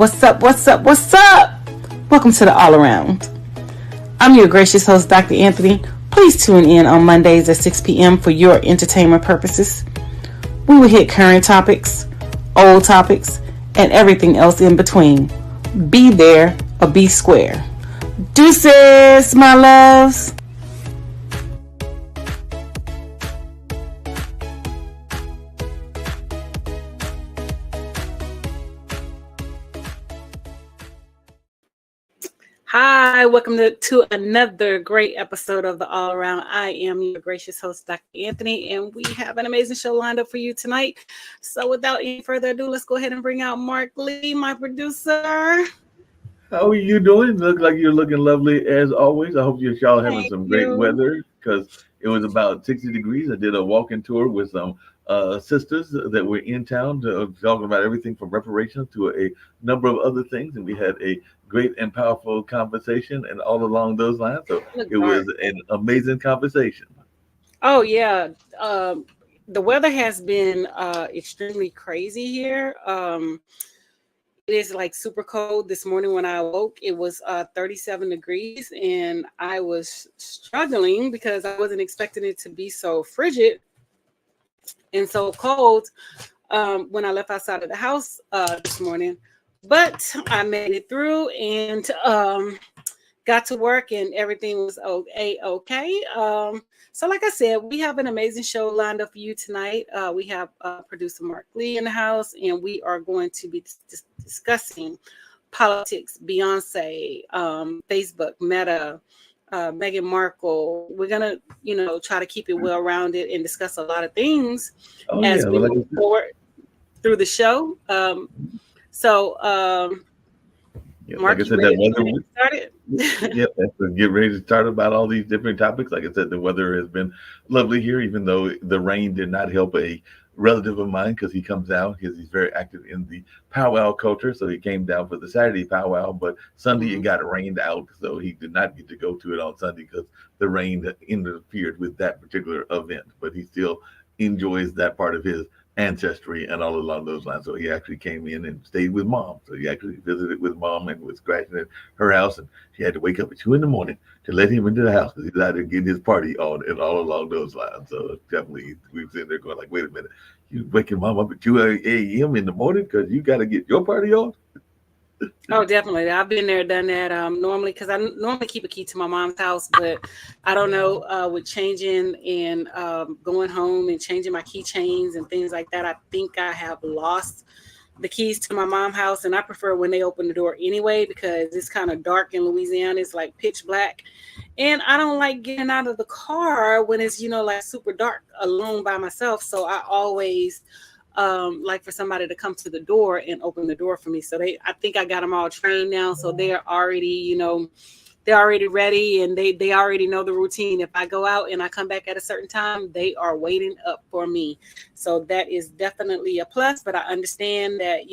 What's up? What's up? What's up? Welcome to the All Around. I'm your gracious host, Dr. Anthony. Please tune in on Mondays at 6 p.m. for your entertainment purposes. We will hit current topics, old topics, and everything else in between. Be there or be square. Deuces, my loves. Hi, welcome to another great episode of the All Around. I am your gracious host, Dr. Anthony, and we have an amazing show lined up for you tonight. So without any further ado, let's go ahead and bring out Mark Lee, my producer. How are you doing? Look like you're looking lovely as always. I hope y'all having Thank some great you. weather because it was about 60 degrees. I did a walking tour with some sisters that were in town talking about everything from reparations to a number of other things. And we had a great and powerful conversation and all along those lines. So Look it dark. was an amazing conversation. Oh yeah. The weather has been extremely crazy here. It is like super cold. This morning when I awoke, it was 37 degrees, and I was struggling because I wasn't expecting it to be so frigid and so cold when I left outside of the house this morning. But I made it through and got to work, and everything was okay. So, like I said, we have an amazing show lined up for you tonight. We have producer Mark Lee in the house, and we are going to be discussing politics, Beyonce, Facebook, Meta, Meghan Markle. We're gonna, try to keep it well-rounded and discuss a lot of things Oh, as yeah. we Well, like move forward through the show. So, like Mark, I you said, that ready to go weather. ahead and start it? Yep, that's to get ready to start about all these different topics. Like I said, the weather has been lovely here, even though the rain did not help a relative of mine because he comes out because he's very active in the powwow culture. So he came down for the Saturday powwow, but Sunday it got rained out, so he did not get to go to it on Sunday because the rain interfered with that particular event. But he still enjoys that part of his ancestry and all along those lines. So he actually came in and stayed with mom. So he actually visited with mom and was scratching at her house, and she had to wake up at 2 a.m. to let him into the house because he's out there getting his party on and all along those lines. So definitely we were sitting there going like, wait a minute, you waking mom up at 2 a.m. in the morning because you got to get your party on? Oh, definitely. I've been there, done that. Normally, because I normally keep a key to my mom's house, but I don't know, with changing and going home and changing my keychains and things like that. I think I have lost the keys to my mom's house, and I prefer when they open the door anyway because it's kind of dark in Louisiana. It's like pitch black, and I don't like getting out of the car when it's like super dark alone by myself. So I always like for somebody to come to the door and open the door for me. So I think I got them all trained now, so they're already they're already ready, and they already know the routine. If I go out and I come back at a certain time, they are waiting up for me. So that is definitely a plus. But I understand that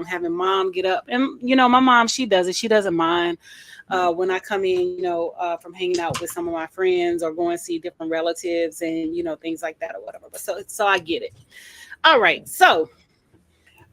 having mom get up, and my mom, she does it. She doesn't mind when I come in, from hanging out with some of my friends or going to see different relatives and things like that or whatever. But so I get it. All right. So,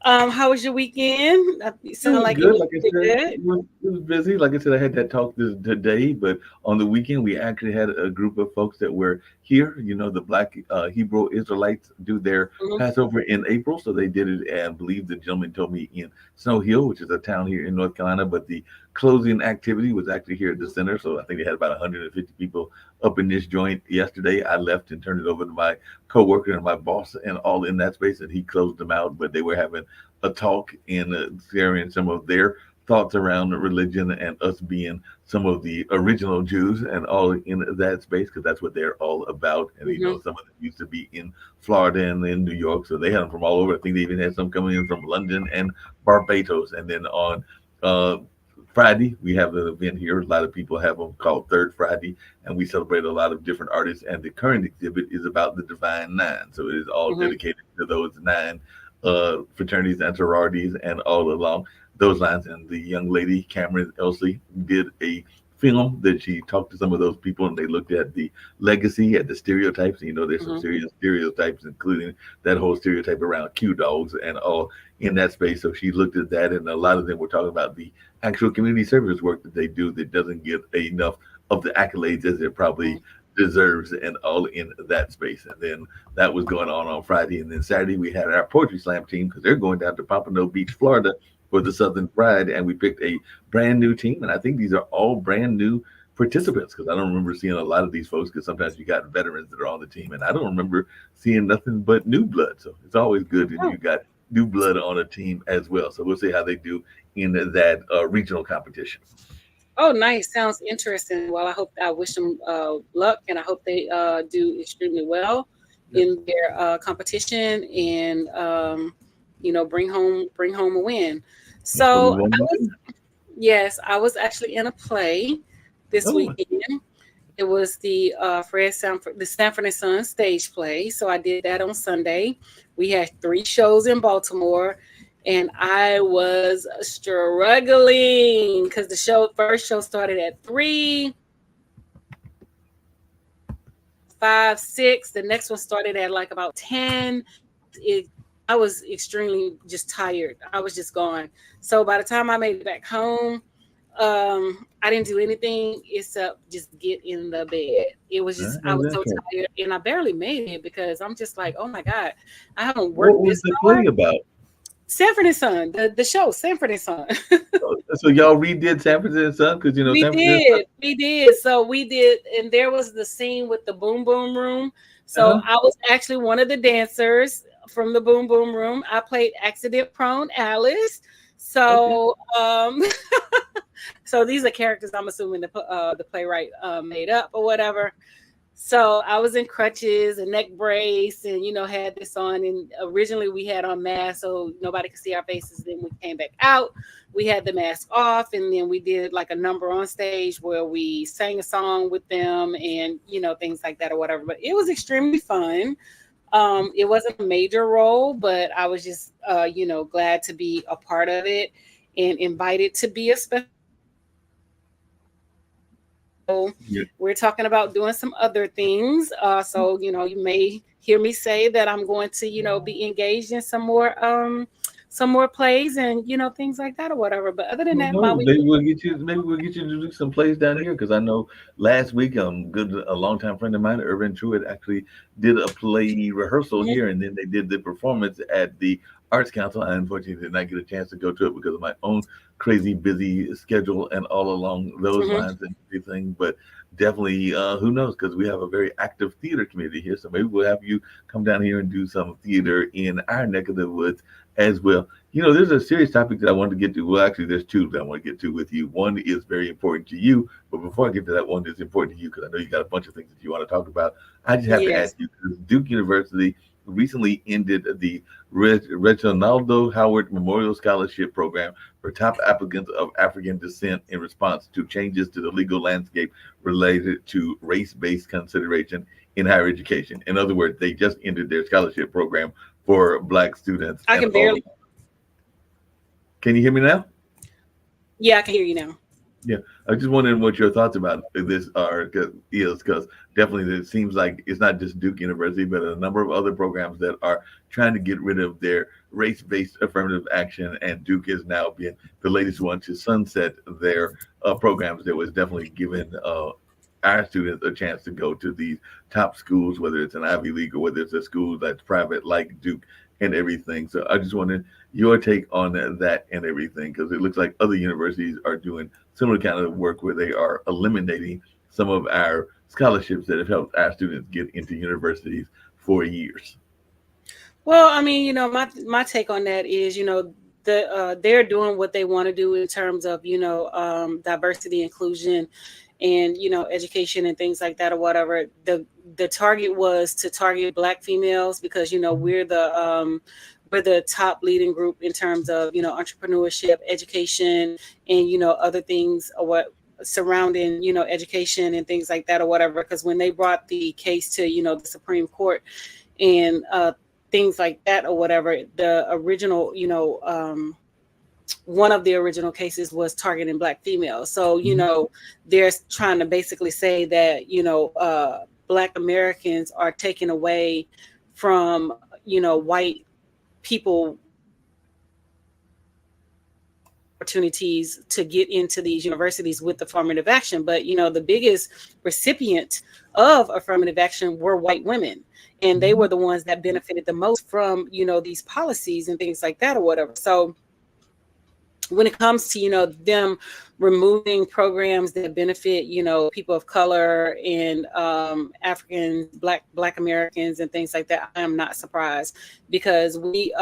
how was your weekend? You It sound was like it good. was Like I pretty said, good. it was busy. Like I said, I had that talk today, but on the weekend, we actually had a group of folks that were here. The Black Hebrew Israelites do their Mhm. Passover in April. So they did it, and I believe the gentleman told me in Snow Hill, which is a town here in North Carolina. But the closing activity was actually here at the center. So I think they had about 150 people up in this joint yesterday. I left and turned it over to my coworker and my boss and all in that space, and he closed them out. But they were having a talk and sharing some of their thoughts around religion and us being some of the original Jews and all in that space because that's what they're all about. And Mhm. some of them used to be in Florida and in New York, so they had them from all over. I think they even had some coming in from London and Barbados. And then on uh, Friday, we have an event here. A lot of people have them called Third Friday, and we celebrate a lot of different artists. And the current exhibit is about the Divine Nine, so it is all Mhm. dedicated to those nine fraternities and sororities and all along those lines. And the young lady, Cameron Elsie, did a film that she talked to some of those people and they looked at the legacy, at the stereotypes. And, there's some serious stereotypes, including that whole stereotype around Q dogs and all in that space. So she looked at that, and a lot of them were talking about the actual community service work that they do that doesn't get enough of the accolades as it probably deserves, and all in that space. And then that was going on Friday, and then Saturday we had our poetry slam team because they're going down to Pompano Beach, Florida for the Southern Pride, and we picked a brand new team, and I think these are all brand new participants because I don't remember seeing a lot of these folks, because sometimes you got veterans that are on the team, and I don't remember seeing nothing but new blood. So it's always good that you got new blood on a team as well. So we'll see how they do in that regional competition. Oh, nice. Sounds interesting. Well, I wish them luck, and I hope they do extremely well in their competition, and bring home a win. So I was actually in a play this weekend. It was the Sanford and Son stage play. So I did that on Sunday. We had 3 shows in Baltimore, and I was struggling because the first show started at 3, 5, 6. The next one started at like about 10. I was extremely just tired. I was just gone. So by the time I made it back home, I didn't do anything except just get in the bed. It was just, I was so tired, and I barely made it because I'm just like, oh my God, I haven't worked this hard. What was the play about? Sanford and Son, the show, Sanford and Son. So y'all redid Sanford and Son because we did. So we did, and there was the scene with the Boom Boom Room. So I was actually one of the dancers from the Boom Boom Room. I played accident prone Alice. So so these are characters I'm assuming the playwright made up or whatever. So I was in crutches and neck brace, and had this on. And originally we had on masks so nobody could see our faces. Then we came back out, we had the mask off, and then we did like a number on stage where we sang a song with them, and things like that or whatever. But it was extremely fun. It wasn't a major role, but I was just glad to be a part of it and invited to be a special. We're talking about doing some other things. So you may hear me say that I'm going to be engaged in some more plays and things like that or whatever. But other than that, maybe we'll get you to do some plays down here, because I know last week a longtime friend of mine, Irvin Truitt, actually did a play rehearsal here, and then they did the performance at the Arts Council. I unfortunately did not get a chance to go to it because of my own crazy busy schedule and all along those lines and everything. But definitely, who knows, because we have a very active theater community here. So maybe we'll have you come down here and do some theater in our neck of the woods as well. There's a serious topic that I wanted to get to. Well, actually, there's 2 that I want to get to with you. One is very important to you, but before I get to that one that's important to you, because I know you got a bunch of things that you want to talk about, I just have to ask you, because Duke University recently ended the Reginaldo Howard Memorial Scholarship Program for top applicants of African descent in response to changes to the legal landscape related to race-based consideration in higher education. In other words, they just ended their scholarship program for Black students. I can barely. Can you hear me now? Yeah, I can hear you now. Yeah, I just wondering what your thoughts about this are, because definitely it seems like it's not just Duke University, but a number of other programs that are trying to get rid of their race-based affirmative action, and Duke is now being the latest one to sunset their programs that was definitely giving our students a chance to go to these top schools, whether it's an Ivy League or whether it's a school that's private like Duke and everything. So I just wanted your take on that and everything, because it looks like other universities are doing similar kind of work where they are eliminating some of our scholarships that have helped our students get into universities for years. Well, I mean, my take on that is, they're doing what they want to do in terms of, diversity, inclusion, and, education and things like that or whatever. The target was to target Black females because, we're the top leading group in terms of, entrepreneurship, education, and, other things or what surrounding, education and things like that or whatever. Because when they brought the case to, the Supreme Court and things like that or whatever, the original, one of the original cases was targeting Black females. So, you know, they're trying to basically say that, you know, Black Americans are taken away from, you know, white people opportunities to get into these universities with affirmative action. But, you know, the biggest recipient of affirmative action were white women. And they were the ones that benefited the most from, you know, these policies and things like that or whatever. So when it comes to, you know, them removing programs that benefit, you know, people of color and Africans, Black Americans and things like that, I am not surprised, because we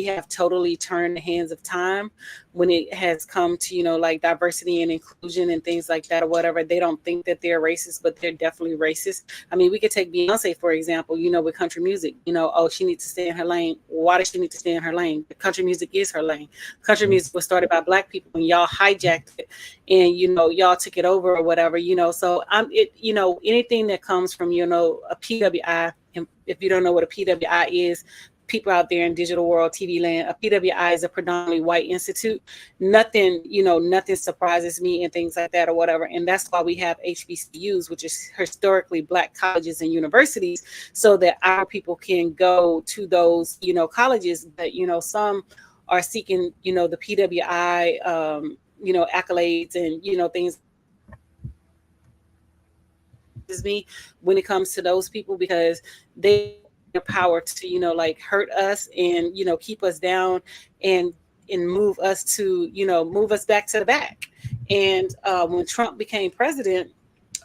have totally turned the hands of time when it has come to, you know, like diversity and inclusion and things like that or whatever. They don't think that they're racist, but they're definitely racist. I mean, we could take Beyonce, for example, you know, with country music, you know, oh, she needs to stay in her lane. Why does she need to stay in her lane? Country music is her lane. Country music was started by Black people, and y'all hijacked it, and, you know, y'all took it over or whatever, you know. So you know, anything that comes from, you know, a PWI, and if you don't know what a PWI is, people out there in digital world, TV land, a PWI is a predominantly white institute. Nothing, you know, nothing surprises me and things like that or whatever. And that's why we have HBCUs, which is historically Black colleges and universities, so that our people can go to those, you know, colleges. But, you know, some are seeking, you know, the PWI, you know, accolades and, you know, things. Is me when it comes to those people, because they have power to, you know, like hurt us and, you know, keep us down and move us to, you know, move us back to the back. And when Trump became president,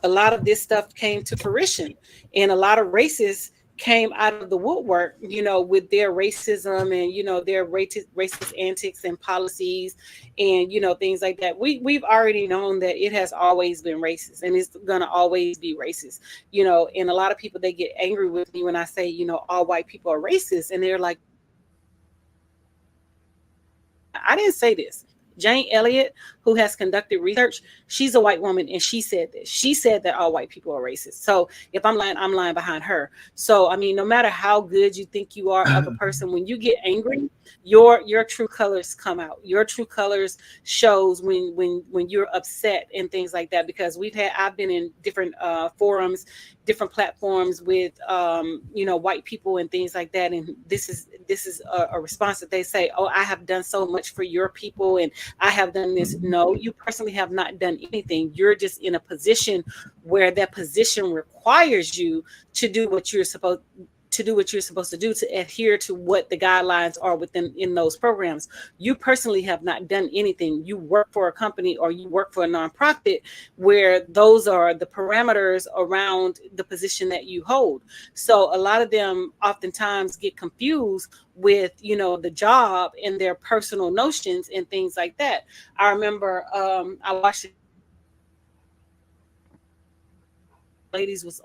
a lot of this stuff came to fruition, and a lot of racists came out of the woodwork, you know, with their racism and, you know, their racist antics and policies and, you know, things like that. We've already known that it has always been racist, and it's going to always be racist, you know. And a lot of people, they get angry with me when I say, you know, all white people are racist, and they're like, I didn't say this. Jane Elliott, who has conducted research, she's a white woman, and she said this. She said that all white people are racist. So if I'm lying behind her. So, I mean, no matter how good you think you are of a person, when you get angry, your true colors come out. Your true colors shows when you're upset and things like that. Because I've been in different forums, different platforms with you know, white people and things like that, and this is a response that they say, oh, I have done so much for your people and I have done this. No, you personally have not done anything. You're just in a position where that position requires you to do what you're supposed to do, to adhere to what the guidelines are in those programs. You personally have not done anything. You work for a company or you work for a nonprofit where those are the parameters around the position that you hold. So a lot of them oftentimes get confused with, you know, the job and their personal notions and things like that. I remember I watched ladies was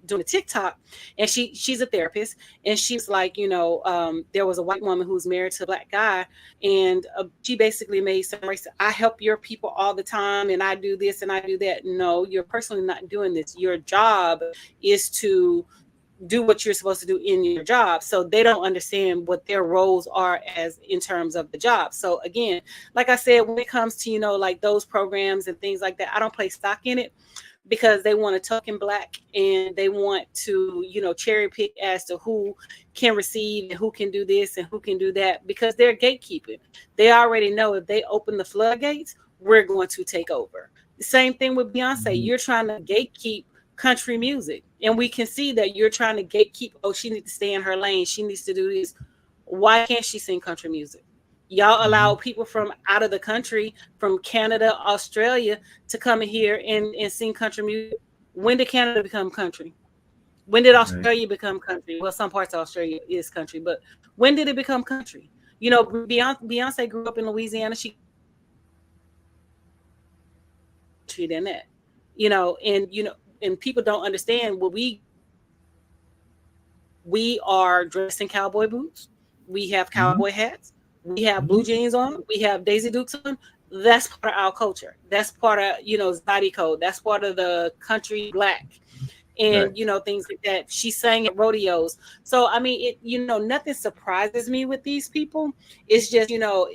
doing a TikTok, and she's a therapist, and she's like, you know, there was a white woman who was married to a Black guy, and she basically made some race. I help your people all the time, and I do this and I do that. No, you're personally not doing this. Your job is to do what you're supposed to do in your job. So they don't understand what their roles are as in terms of the job. So again, like I said, when it comes to, you know, like those programs and things like that, I don't play stock in it, because they want to talk in Black and they want to, you know, cherry pick as to who can receive and who can do this and who can do that, because they're gatekeeping. They already know if they open the floodgates, we're going to take over. The same thing with Beyonce. You're trying to gatekeep country music, and we can see that you're trying to gatekeep. Oh, she needs to stay in her lane. She needs to do this. Why can't she sing country music? Y'all allow people from out of the country, from Canada, Australia, to come in here and sing country music. When did Canada become country? When did Australia become country? Well, some parts of Australia is country, but when did it become country? You know, Beyonce grew up in Louisiana. She than that, you know, and people don't understand what we are dressed in cowboy boots. We have cowboy hats. We have blue jeans on. We have Daisy Dukes on. That's part of our culture. That's part of, you know, Zydeco. That's part of the country Black, and you know, things like that. She sang at rodeos. So I mean, it, you know, nothing surprises me with these people. It's just, you know,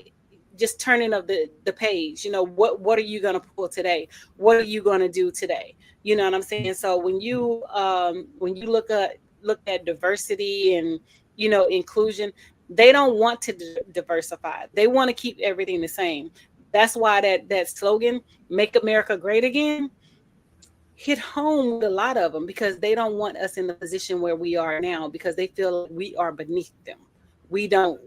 just turning of the page. You know, what are you going to pull today? What are you going to do today? You know what I'm saying? So when you look at diversity and, you know, inclusion, they don't want to diversify. They want to keep everything the same. That's why that slogan, "Make America Great Again," hit home with a lot of them, because they don't want us in the position where we are now, because they feel like we are beneath them. We don't,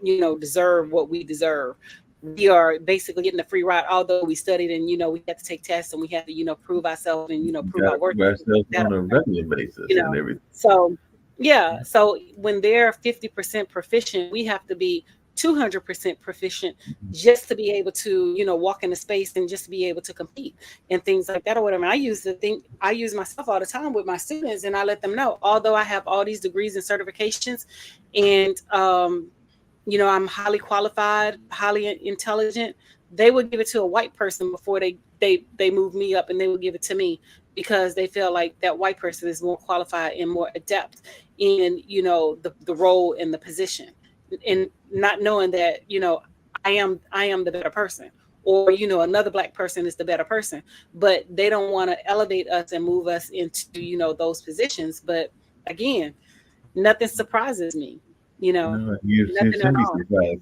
you know, deserve what we deserve. We are basically getting a free ride, although we studied and, you know, we had to take tests and we had to, you know, prove ourselves and, you know, prove Got our to worth. prove ourselves on a regular basis You and know, everything. so yeah, so when they're 50% proficient, we have to be 200% proficient just to be able to, you know, walk in the space and just to be able to compete and things like that or whatever. I use myself all the time with my students, and I let them know, although I have all these degrees and certifications, and you know, I'm highly qualified, highly intelligent, they would give it to a white person before they move me up, and they would give it to me, because they feel like that white person is more qualified and more adept in, you know, the role and the position, and not knowing that, you know, I am the better person, or, you know, another black person is the better person, but they don't want to elevate us and move us into, you know, those positions. But again, nothing surprises me, you know, No, you nothing at shouldn't be all. surprised.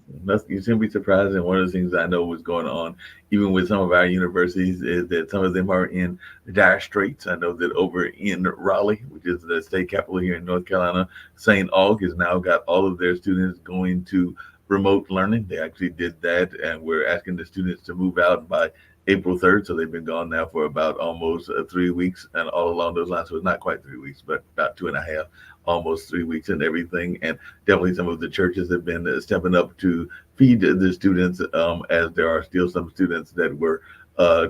You shouldn't be surprised. And one of the things I know was going on, even with some of our universities, is that some of them are in dire straits. I know that over in Raleigh, which is the state capital here in North Carolina, St. Aug has now got all of their students going to remote learning. They actually did that, and we're asking the students to move out by April 3rd. So they've been gone now for about almost 3 weeks, and all along those lines. So it's not quite 3 weeks, but about two and a half, almost 3 weeks and everything. And definitely some of the churches have been stepping up to feed the students, as there are still some students that were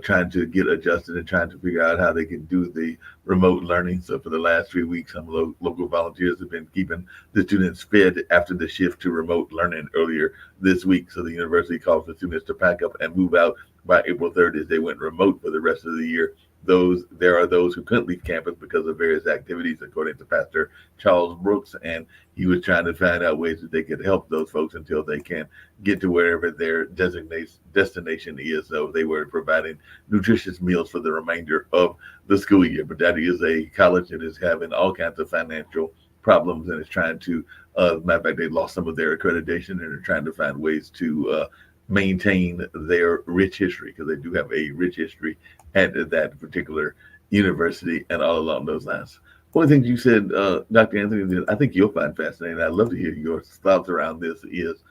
trying to get adjusted and trying to figure out how they can do the remote learning. So for the last 3 weeks, some local volunteers have been keeping the students fed after the shift to remote learning earlier this week. So the university calls for students to pack up and move out by April 3rd as they went remote for the rest of the year. There are those who couldn't leave campus because of various activities, according to Pastor Charles Brooks, and he was trying to find out ways that they could help those folks until they can get to wherever their destination is. So they were providing nutritious meals for the remainder of the school year. But that is a college that is having all kinds of financial problems and is trying to, matter of fact, they lost some of their accreditation and are trying to find ways to maintain their rich history, because they do have a rich history at that particular university and all along those lines. One of the things you said, Dr. Anthony, that I think you'll find fascinating, I'd love to hear your thoughts around this, is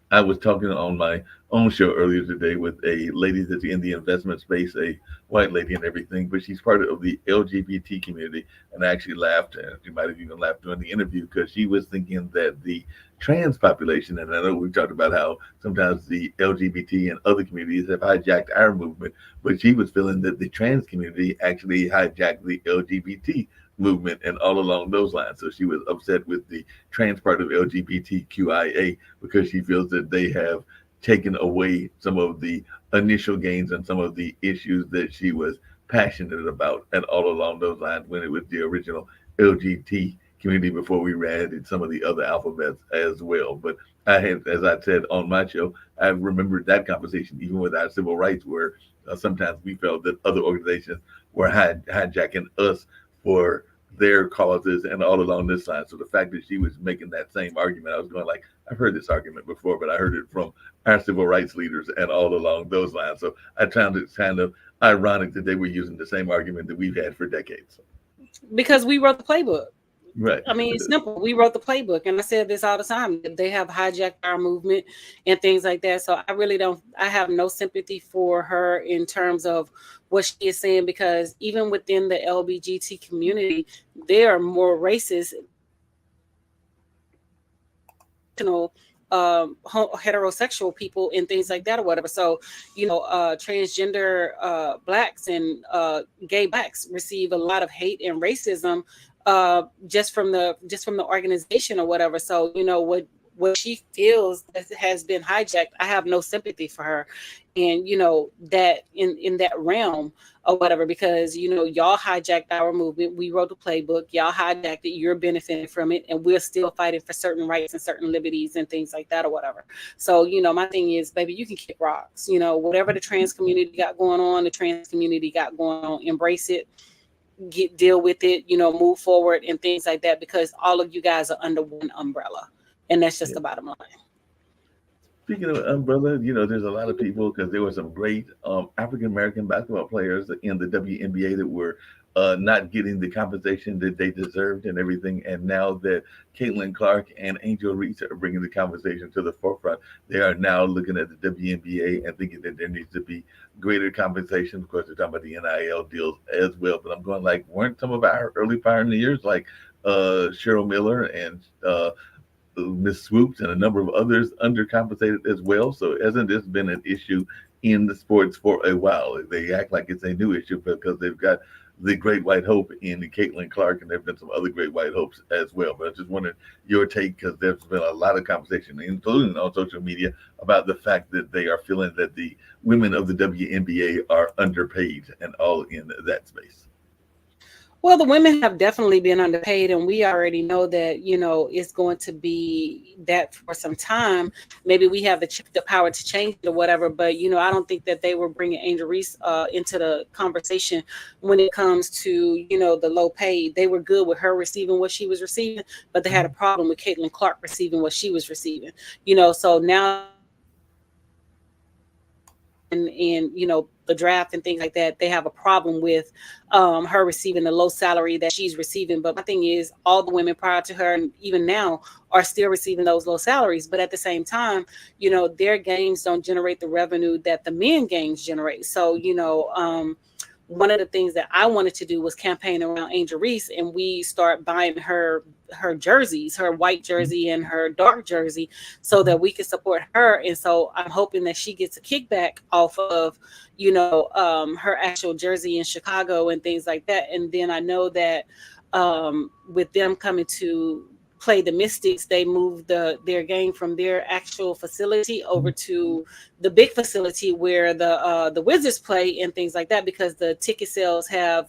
I was talking on my own show earlier today with a lady that's in the investment space, a white lady and everything, but she's part of the LGBT community. And I actually laughed, and she might have even laughed during the interview, because she was thinking that the trans population, and I know we talked about how sometimes the LGBT and other communities have hijacked our movement, but she was feeling that the trans community actually hijacked the LGBT movement and all along those lines. So she was upset with the trans part of LGBTQIA, because she feels that they have taken away some of the initial gains and some of the issues that she was passionate about, and all along those lines, when it was the original LGBT community before we added some of the other alphabets as well. But I had, as I said on my show, I remembered that conversation even with our civil rights, where sometimes we felt that other organizations were hijacking us for their causes and all along this line. So the fact that she was making that same argument, I was going like, I've heard this argument before, but I heard it from our civil rights leaders and all along those lines. So I found it kind of ironic that they were using the same argument that we've had for decades. Because we wrote the playbook. Right. I mean, it's simple. We wrote the playbook, and I said this all the time. They have hijacked our movement and things like that. So I have no sympathy for her in terms of what she is saying, because even within the LGBT community, there are more racist, heterosexual people and things like that or whatever. So, you know, transgender blacks and gay blacks receive a lot of hate and racism just from the organization or whatever. So, you know, what she feels has been hijacked, I have no sympathy for her. and that in that realm or whatever, because y'all hijacked our movement. We wrote the playbook, y'all hijacked it, you're benefiting from it, and we're still fighting for certain rights and certain liberties and things like that or whatever. So my thing is, baby, you can kick rocks. Whatever the trans community got going on, the trans community got going on, embrace it, deal with it, move forward and things like that, because all of you guys are under one umbrella, and that's just the bottom line. Speaking of umbrella, there's a lot of people because there were some great African American basketball players in the WNBA that were not getting the compensation that they deserved and everything. And now that Caitlin Clark and Angel Reese are bringing the conversation to the forefront, they are now looking at the WNBA and thinking that there needs to be greater compensation. Of course, they're talking about the NIL deals as well. But I'm going like, weren't some of our early pioneers like Cheryl Miller and Miss Swoops and a number of others undercompensated as well? So hasn't this been an issue in the sports for a while? They act like it's a new issue because they've got the great white hope in Caitlin Clark, and there have been some other great white hopes as well. But I just wanted your take, because there's been a lot of conversation, including on social media, about the fact that they are feeling that the women of the WNBA are underpaid and all in that space. Well, the women have definitely been underpaid, and we already know that, it's going to be that for some time. Maybe we have the power to change it or whatever, but, I don't think that they were bringing Angel Reese into the conversation when it comes to, the low pay. They were good with her receiving what she was receiving, but they had a problem with Caitlin Clark receiving what she was receiving, so now, and the draft and things like that, they have a problem with her receiving the low salary that she's receiving. But my thing is, all the women prior to her and even now are still receiving those low salaries. But at the same time, their games don't generate the revenue that the men games generate. So, one of the things that I wanted to do was campaign around Angel Reese, and we start buying her jerseys, her white jersey and her dark jersey, so that we can support her. And so I'm hoping that she gets a kickback off of, her actual jersey in Chicago and things like that. And then I know that with them coming to play the Mystics, they moved their game from their actual facility over to the big facility where the Wizards play and things like that, because the ticket sales have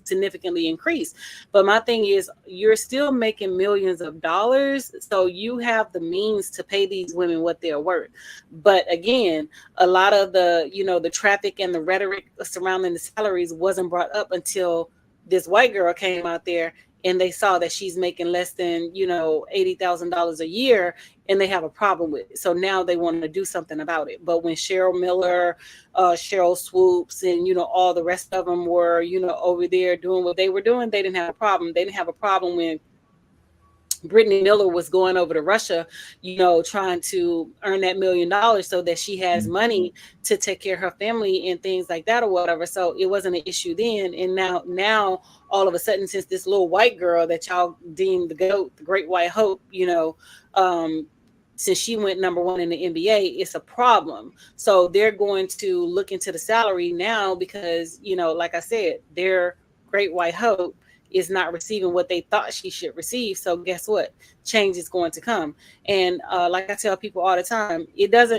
significantly increased. But my thing is, you're still making millions of dollars, so you have the means to pay these women what they're worth. But again, a lot of the traffic and the rhetoric surrounding the salaries wasn't brought up until this white girl came out there and they saw that she's making less than, $80,000 a year, and they have a problem with it. So now they want to do something about it. But when Cheryl Miller, Cheryl Swoops, and, all the rest of them were, over there doing what they were doing, they didn't have a problem. They didn't have a problem when Brittany Miller was going over to Russia, trying to earn that $1 million so that she has money to take care of her family and things like that or whatever. So it wasn't an issue then. And now all of a sudden, since this little white girl that y'all deem the GOAT, the great white hope, since she went number one in the NBA, it's a problem. So they're going to look into the salary now because, like I said, their great white hope is not receiving what they thought she should receive. So guess what? Change is going to come. And like I tell people all the time,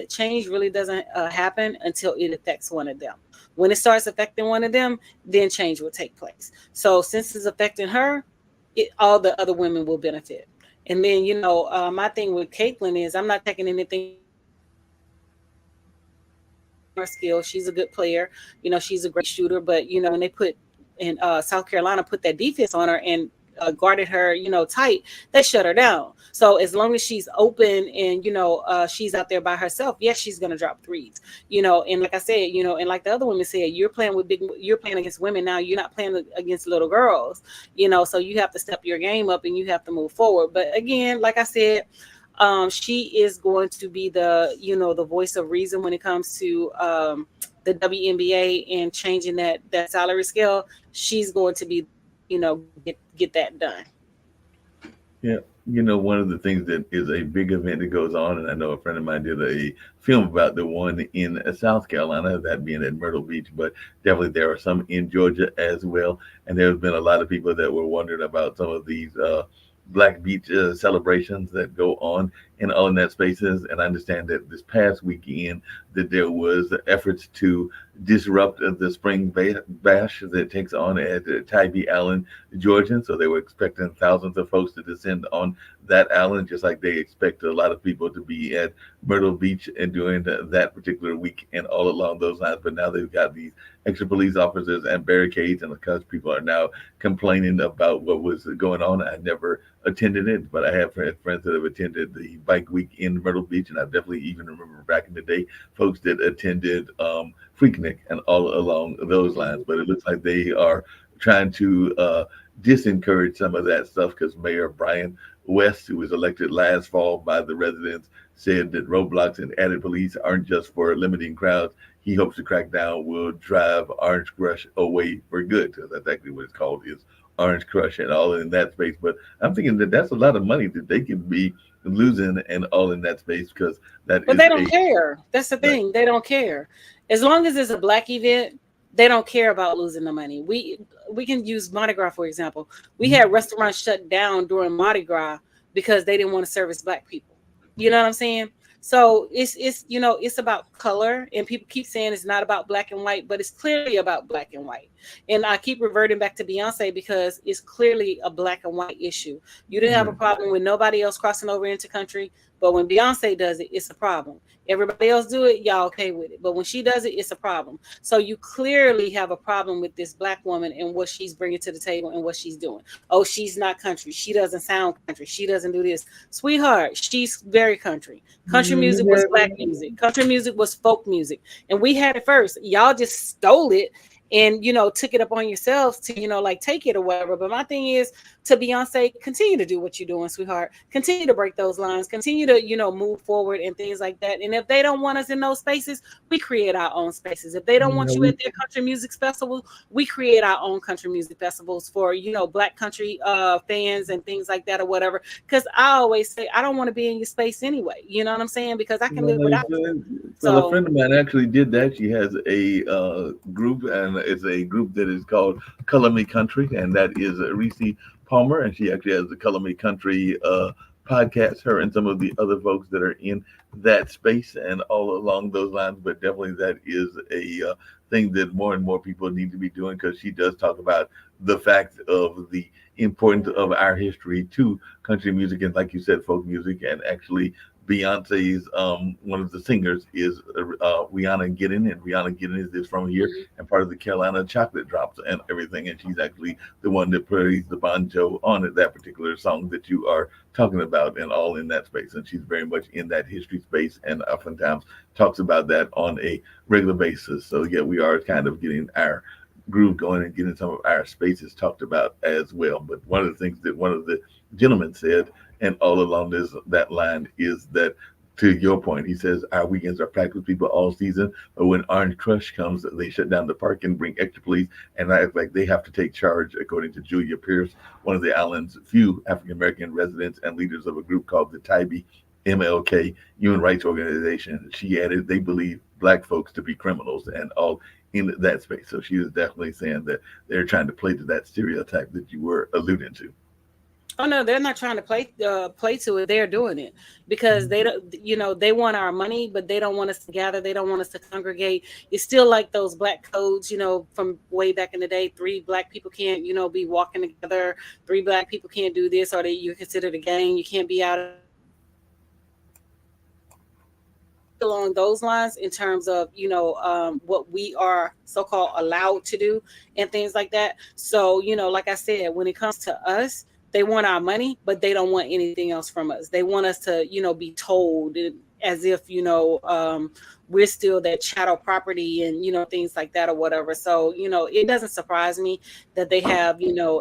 change really doesn't happen until it affects one of them. When it starts affecting one of them, then change will take place. So since it's affecting her, all the other women will benefit. And then, my thing with Caitlin is I'm not taking anything her skill. She's a good player. She's a great shooter, but, when they put in South Carolina put that defense on her and guarded her, tight, they shut her down. So as long as she's open and, she's out there by herself, yes, she's going to drop threes, and like I said, and like the other women said, you're playing against women now. You're not playing against little girls, so you have to step your game up and you have to move forward. But again, like I said, she is going to be the voice of reason when it comes to the WNBA and changing that salary scale. She's going to be, get that done. Yeah. One of the things that is a big event that goes on, and I know a friend of mine did a film about the one in South Carolina, that being at Myrtle Beach, but definitely there are some in Georgia as well. And there's been a lot of people that were wondering about some of these Black Beach celebrations that go on. and all in that spaces. And I understand that this past weekend that there was efforts to disrupt the spring bash that takes on at Tybee Island, Georgia. So they were expecting thousands of folks to descend on that island, just like they expect a lot of people to be at Myrtle Beach and during that particular week and all along those lines. But now they've got these extra police officers and barricades, and because people are now complaining about what was going on. I never attended it, but I have friends that have attended the bike week in Myrtle Beach, and I definitely even remember back in the day folks that attended Freaknik and all along those lines. But it looks like they are trying to disencourage some of that stuff because Mayor Brian West, who was elected last fall by the residents, said that roadblocks and added police aren't just for limiting crowds. He hopes the crackdown will drive Orange Crush away for good. So that's actually what it's called, is Orange Crush and all in that space. But I'm thinking that that's a lot of money that they could be losing and all in that space because that. But they don't care. That's the thing. Right. They don't care. As long as it's a Black event, they don't care about losing the money. We can use Mardi Gras, for example. We had restaurants shut down during Mardi Gras because they didn't want to service Black people. You know what I'm saying? So it's about color, and people keep saying it's not about black and white, but it's clearly about black and white. And I keep reverting back to Beyonce because it's clearly a black and white issue. You didn't have a problem with nobody else crossing over into country, but when Beyonce does it, it's a problem. Everybody else do it, y'all okay with it. But when she does it, it's a problem. So you clearly have a problem with this Black woman and what she's bringing to the table and what she's doing. Oh, she's not country. She doesn't sound country. She doesn't do this. Sweetheart, she's very country. Country music was Black music. Country music was folk music. And we had it first. Y'all just stole it and, took it upon yourselves to, take it or whatever. But my thing is, to Beyonce, continue to do what you're doing, sweetheart. Continue to break those lines. Continue to, move forward and things like that. And if they don't want us in those spaces, we create our own spaces. If they don't want you at their country music festival, we create our own country music festivals for, Black country fans and things like that or whatever. Because I always say, I don't want to be in your space anyway. You know what I'm saying? Because I can live without you. So a friend of mine actually did that. She has a group, and it's a group that is called Color Me Country, and that is Reese Palmer, and she actually has the Color Me Country podcast, her and some of the other folks that are in that space and all along those lines. But definitely that is a thing that more and more people need to be doing, because she does talk about the fact of the importance of our history to country music and, like you said, folk music. And actually Beyonce's one of the singers is Rihanna Giddens, and Rihanna Giddens is from here and part of the Carolina Chocolate Drops and everything, and she's actually the one that plays the banjo on it, that particular song that you are talking about, and all in that space. And she's very much in that history space and oftentimes talks about that on a regular basis. So yeah, we are kind of getting our groove going and getting some of our spaces talked about as well. But one of the things that one of the gentlemen said, and all along that line, is that, to your point, he says our weekends are packed with people all season, but when Orange Crush comes, they shut down the park and bring extra police, and act like they have to take charge, according to Julia Pierce, one of the island's few African-American residents and leaders of a group called the Tybee MLK Human Rights Organization. She added they believe Black folks to be criminals and all in that space. So she is definitely saying that they're trying to play to that stereotype that you were alluding to. Oh no, they're not trying to play to it. They're doing it because they don't, they want our money, but they don't want us to gather. They don't want us to congregate. It's still like those Black codes, from way back in the day. 3 Black people can't, be walking together. 3 Black people can't do this, or you're considered a gang. You can't be out along those lines in terms of what we are so-called allowed to do and things like that. So like I said, when it comes to us, they want our money, but they don't want anything else from us. They want us to be told as if we're still that chattel property and things like that or whatever. So it doesn't surprise me that they have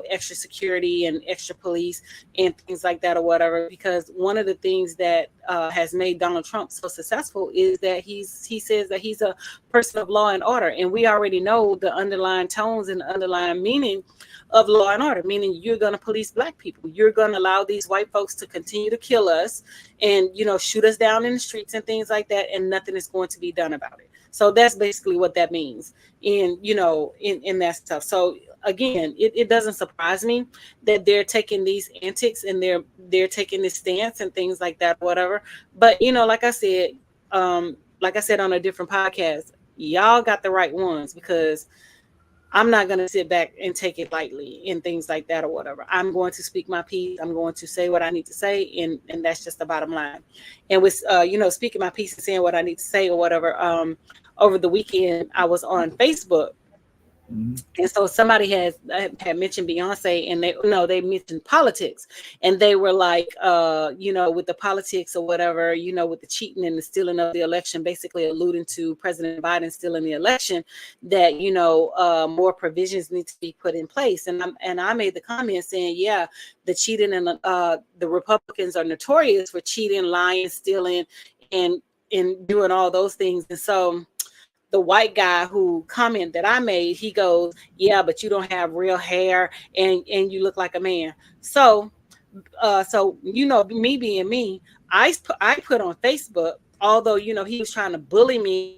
extra security and extra police and things like that or whatever, because one of the things that has made Donald Trump so successful is that he says that he's a person of law and order, and we already know the underlying tones and the underlying meaning of law and order, meaning you're going to police Black people. You're going to allow these white folks to continue to kill us and, shoot us down in the streets and things like that. And nothing is going to be done about it. So that's basically what that means in that stuff. So again, it doesn't surprise me that they're taking these antics and they're taking this stance and things like that, whatever. But like I said on a different podcast, y'all got the right ones, because I'm not going to sit back and take it lightly and things like that or whatever. I'm going to speak my piece. I'm going to say what I need to say. And that's just the bottom line. And with, speaking my piece and saying what I need to say or whatever, over the weekend, I was on Facebook. And so somebody had mentioned Beyonce, and they mentioned politics, and they were like, with the politics or whatever, with the cheating and the stealing of the election, basically alluding to President Biden stealing the election, that more provisions need to be put in place. And I made the comment saying, yeah, the cheating and the Republicans are notorious for cheating, lying, stealing, and doing all those things. And so the white guy who comment that I made, he goes, yeah, but you don't have real hair and you look like a man. So me being me, I put on Facebook, although, he was trying to bully me,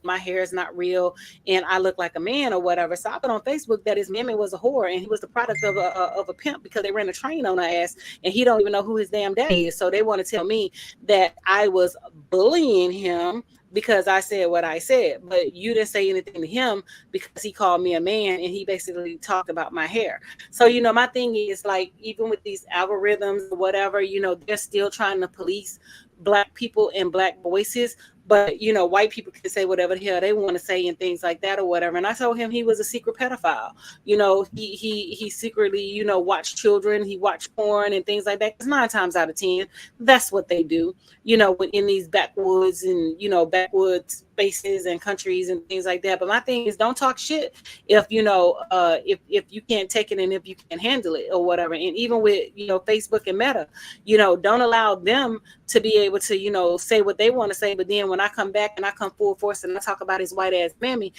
my hair is not real and I look like a man or whatever. So I put on Facebook that his mammy was a whore and he was the product of a pimp, because they ran a train on her ass and he don't even know who his damn daddy is. So they want to tell me that I was bullying him because I said what I said, but you didn't say anything to him because he called me a man and he basically talked about my hair. So, my thing is, like, even with these algorithms or whatever, they're still trying to police Black people and Black voices. But, white people can say whatever the hell they want to say and things like that or whatever. And I told him he was a secret pedophile. He secretly, watched children. He watched porn and things like that. 'Cause 9 times out of 10, that's what they do, in these backwoods and, backwoods spaces and countries and things like that. But my thing is, don't talk shit if you can't take it and if you can't handle it or whatever. And even with, Facebook and Meta, don't allow them to be able to, say what they want to say. But then when I come back and I come full force and I talk about his white ass mammy,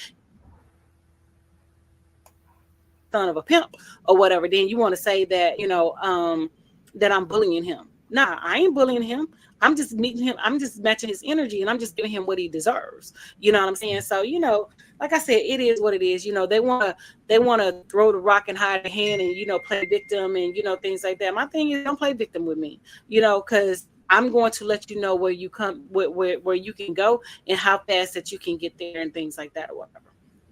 son of a pimp or whatever, then you want to say that, that I'm bullying him. Nah, I ain't bullying him. I'm just meeting him. I'm just matching his energy and I'm just giving him what he deserves. You know what I'm saying? So, like I said, it is what it is. They want to throw the rock and hide the hand and, play victim and, things like that. My thing is, don't play victim with me, because I'm going to let you know where you come, where you can go and how fast that you can get there and things like that or whatever.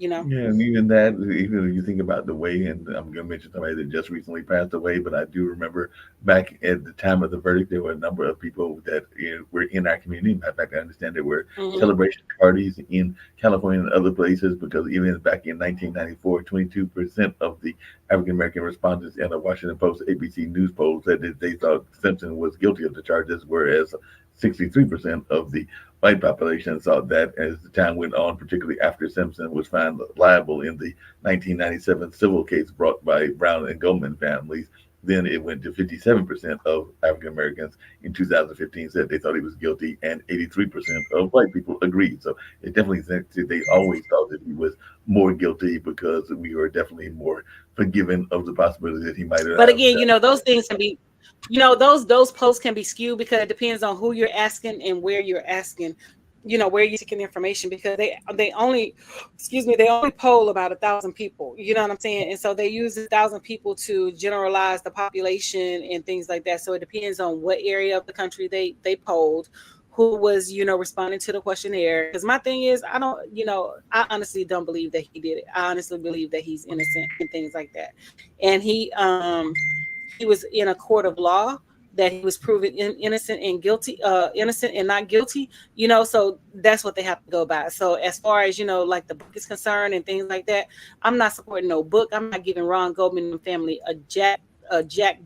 Yeah, and even if you think about the way, and I'm going to mention somebody that just recently passed away, but I do remember back at the time of the verdict, there were a number of people that were in our community. In fact, I understand there were celebration parties in California and other places, because even back in 1994, 22% of the African American respondents in a Washington Post ABC News poll said that they thought Simpson was guilty of the charges, whereas 63% of the white population saw that. As the time went on, particularly after Simpson was found liable in the 1997 civil case brought by Brown and Goldman families, then it went to 57% of African Americans in 2015 said they thought he was guilty, and 83% of white people agreed. So it definitely said they always thought that he was more guilty, because we were definitely more forgiven of the possibility that he might have. But again, those things can be, those posts can be skewed, because it depends on who you're asking and where you're asking, where you're seeking information, because they only poll about 1,000 people, you know what I'm saying? And so they use 1,000 people to generalize the population and things like that. So it depends on what area of the country they polled, who was, responding to the questionnaire. Because my thing is, I honestly don't believe that he did it. I honestly believe that he's innocent and things like that. And he was in a court of law that he was proven innocent and guilty, innocent and not guilty, so that's what they have to go by. So as far as, like the book is concerned and things like that, I'm not supporting no book. I'm not giving Ron Goldman and family a jack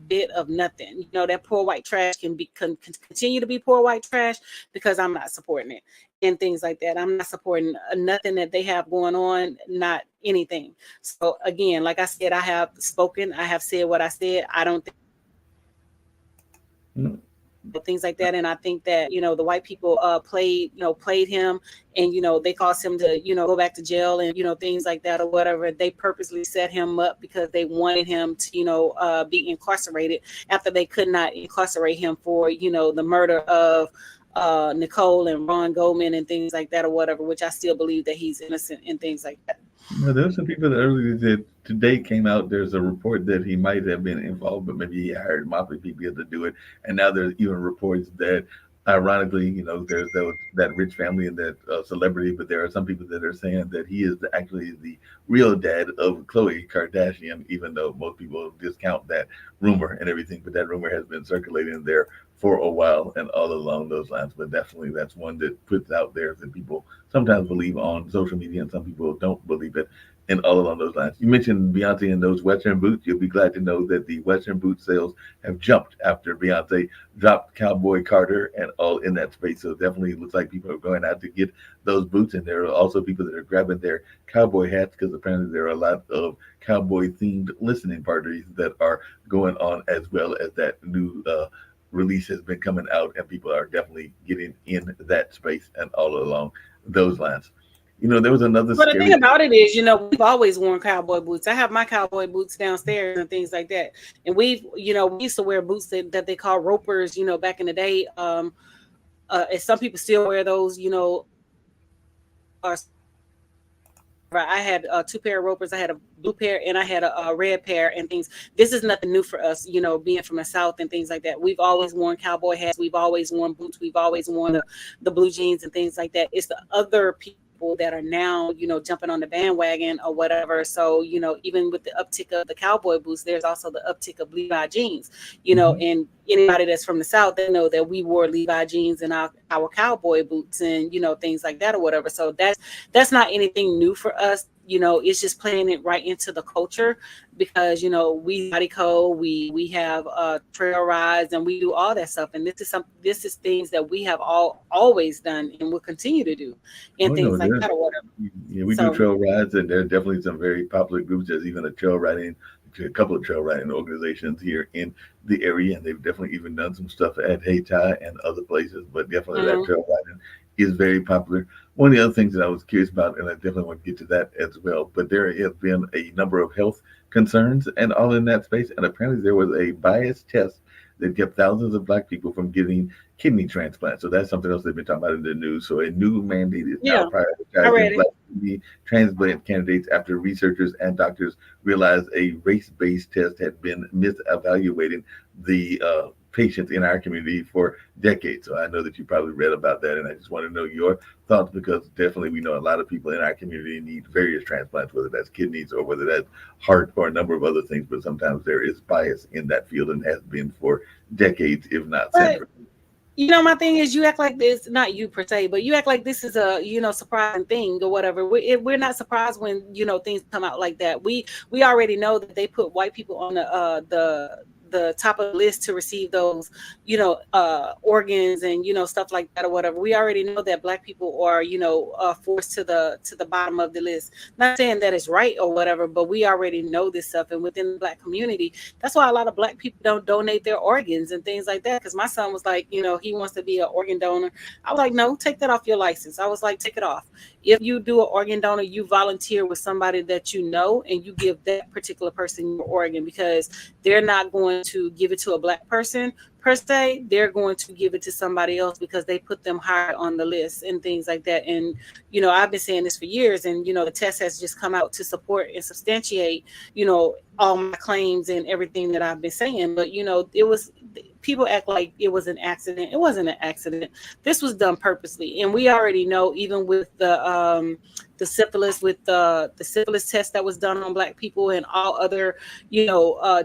bit of nothing. That poor white trash can continue to be poor white trash, because I'm not supporting it and things like that. I'm not supporting nothing that they have going on, not anything. So again, like I said, I have spoken, I have said what I said. I don't think things like that. And I think that, the white people played him, and, they caused him to, go back to jail and, things like that or whatever. They purposely set him up because they wanted him to, be incarcerated after they could not incarcerate him for, the murder of Nicole and Ron Goldman and things like that or whatever, which I still believe that he's innocent and things like that. No, there were some people that earlier that today came out. There's a report that he might have been involved, but maybe he hired mafia people to do it. And now there's even reports that, ironically, there's that rich family and that celebrity, but there are some people that are saying that he is actually the real dad of Khloe Kardashian, even though most people discount that rumor and everything. But that rumor has been circulating there for a while and all along those lines. But definitely, that's one that puts out there that people sometimes believe on social media, and some people don't believe it. And all along those lines, you mentioned Beyonce and those Western boots. You'll be glad to know that the Western boot sales have jumped after Beyonce dropped Cowboy Carter and all in that space. So definitely looks like people are going out to get those boots, and there are also people that are grabbing their cowboy hats because apparently there are a lot of cowboy themed listening parties that are going on, as well as that new release has been coming out, and people are definitely getting in that space and all along those lines. There was another But the thing scary. about it is, we've always worn cowboy boots. I have my cowboy boots downstairs and things like that. And we used to wear boots that they call ropers, back in the day. And some people still wear those, I had two pair of ropers. I had a blue pair and I had a red pair and things. This is nothing new for us, being from the South and things like that. We've always worn cowboy hats. We've always worn boots. We've always worn the blue jeans and things like that. It's the other people that are now, jumping on the bandwagon or whatever. So, even with the uptick of the cowboy boots, there's also the uptick of Levi jeans, Mhm. and anybody that's from the South, they know that we wore Levi jeans and our cowboy boots and, things like that or whatever. So that's not anything new for us. It's just playing it right into the culture because, we body code, we have trail rides and we do all that stuff. And this is things that we have always done and will continue to do and Oh no, things like there's that or whatever. yeah, we do So trail rides, and there are definitely some very popular groups. There's even a couple of trail riding organizations here in the area, and they've definitely even done some stuff at Hayti and other places. But definitely that mhm. trail riding is very popular. One of the other things that I was curious about, and I definitely want to get to that as well, but there has been a number of health concerns and all in that space, and apparently there was a biased test that kept thousands of Black people from getting kidney transplants. So that's something else they've been talking about in the news. So a new mandate is now Yeah, I prioritizing read it. Black kidney transplant candidates after researchers and doctors realized a race-based test had been misevaluating the patients in our community for decades. So I know that you probably read about that, and I just want to know your thoughts because definitely we know a lot of people in our community need various transplants, whether that's kidneys or whether that's heart or a number of other things. But sometimes there is bias in that field and has been for decades, if not But centuries. my thing is, you act like this, not you per se, but you act like this is a, surprising thing or whatever. We're not surprised when, things come out like that. We already know that they put white people on the top of the list to receive those, organs and, stuff like that or whatever. We already know that Black people are, forced to the bottom of the list. Not saying that it's right or whatever, but we already know this stuff. And within the Black community, that's why a lot of Black people don't donate their organs and things like that. Because my son was like, he wants to be an organ donor. I was like, no, take that off your license. I was like, take it off. If you do an organ donor, you volunteer with somebody that you know, and you give that particular person your organ because they're not going to give it to a Black person per se. They're going to give it to somebody else because they put them high on the list and things like that. And I've been saying this for years, and the test has just come out to support and substantiate all my claims and everything that I've been saying. But it was, people act like it was an accident. It wasn't an accident. This was done purposely, and we already know, even with the syphilis, with the syphilis test that was done on Black people and all other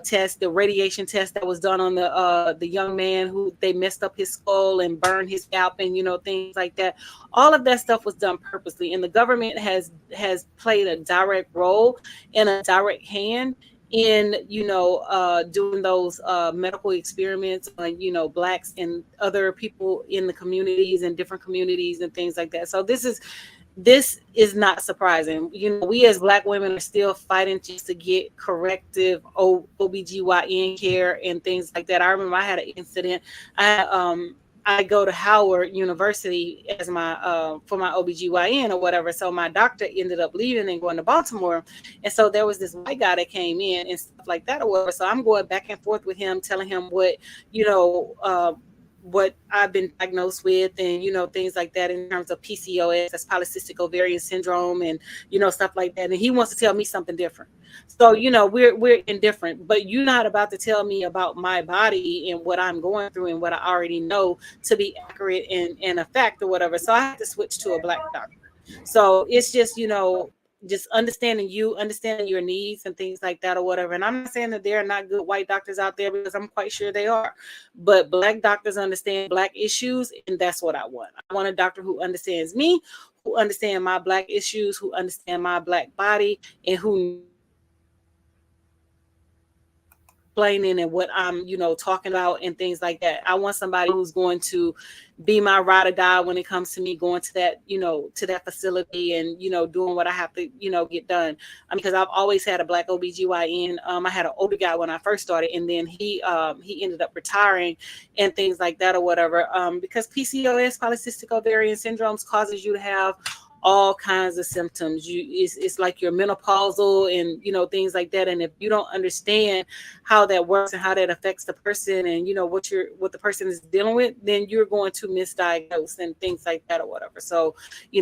tests, the radiation test that was done on the young man who they messed up his skull and burned his scalp and things like that. All of that stuff was done purposely, and the government has played a direct role and a direct hand in doing those medical experiments on Blacks and other people in the communities and different communities and things like that. So this is not surprising. We as Black women are still fighting just to get corrective OBGYN care and things like that. I remember I had an incident. I go to Howard University as my for my OBGYN or whatever. So my doctor ended up leaving and going to Baltimore. And so there was this white guy that came in and stuff like that or whatever. So I'm going back and forth with him, telling him what, what I've been diagnosed with, and things like that in terms of PCOS, that's polycystic ovarian syndrome, and stuff like that. And he wants to tell me something different. So we're indifferent, but you're not about to tell me about my body and what I'm going through and what I already know to be accurate and a fact or whatever. So I had to switch to a Black doctor. So it's just just understanding your needs and things like that or whatever. And I'm not saying that there are not good white doctors out there, because I'm quite sure they are, but Black doctors understand Black issues, and that's what I want. I want a doctor who understands me, who understands my Black issues, who understands my Black body, and who explaining and what I'm, talking about and things like that. I want somebody who's going to be my ride or die when it comes to me going to that, to that facility and, doing what I have to, get done. Because I've always had a Black OBGYN. I had an older guy when I first started, and then he ended up retiring and things like that or whatever. Because PCOS, polycystic ovarian syndromes, causes you to have all kinds of symptoms. It's like you're menopausal and things like that. And if you don't understand how that works and how that affects the person and what the person is dealing with, then you're going to misdiagnose and things like that or whatever. So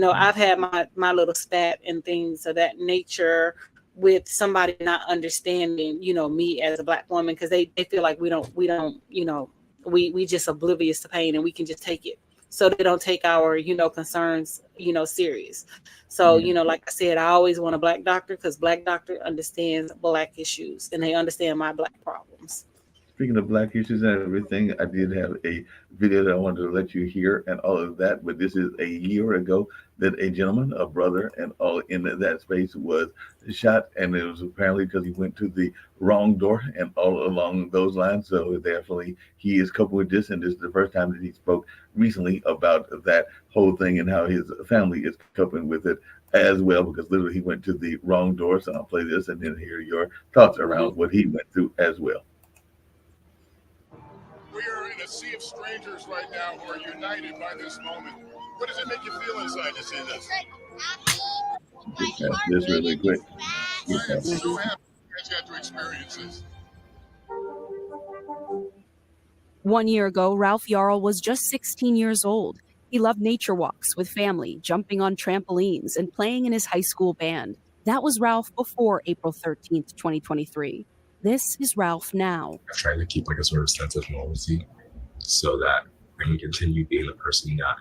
I've had my little spat and things of that nature with somebody not understanding me as a Black woman, because they feel like we just oblivious to pain and we can just take it. So they don't take our, concerns, serious. So, like I said, I always want a Black doctor, because Black doctor understands Black issues and they understand my Black problems. Speaking of Black issues and everything, I did have a video that I wanted to let you hear and all of that, but this is a year ago that a gentleman, a brother, and all in that space was shot, and it was apparently because he went to the wrong door and all along those lines. So definitely he is coping with this, and this is the first time that he spoke recently about that whole thing and how his family is coping with it as well, because literally he went to the wrong door. So I'll play this and then hear your thoughts around what he went through as well. We are in a sea of strangers right now who are united by this moment. What does it make you feel inside to see this? Yeah, this really quick. I am so happy you guys got to experience this. 1 year ago, Ralph Yarl was just 16 years old. He loved nature walks with family, jumping on trampolines, and playing in his high school band. That was Ralph before April 13th, 2023. This is Ralph now. I try to keep like a sort of sense of normalcy so that I can continue being the person that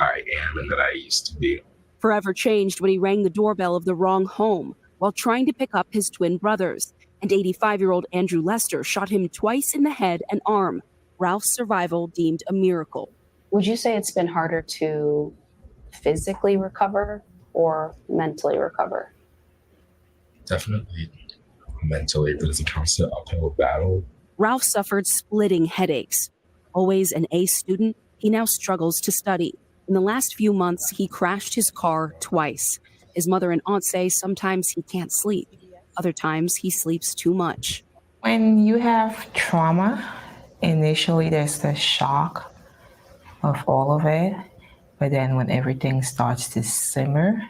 I am and that I used to be. Forever changed when he rang the doorbell of the wrong home while trying to pick up his twin brothers. And 85-year-old Andrew Lester shot him twice in the head and arm. Ralph's survival deemed a miracle. Would you say it's been harder to physically recover or mentally recover? Definitely mentally, but it's a constant uphill battle. Ralph suffered splitting headaches. Always an A student, he now struggles to study. In the last few months, he crashed his car twice. His mother and aunt say sometimes he can't sleep. Other times, he sleeps too much. When you have trauma, initially there's the shock of all of it. But then when everything starts to simmer,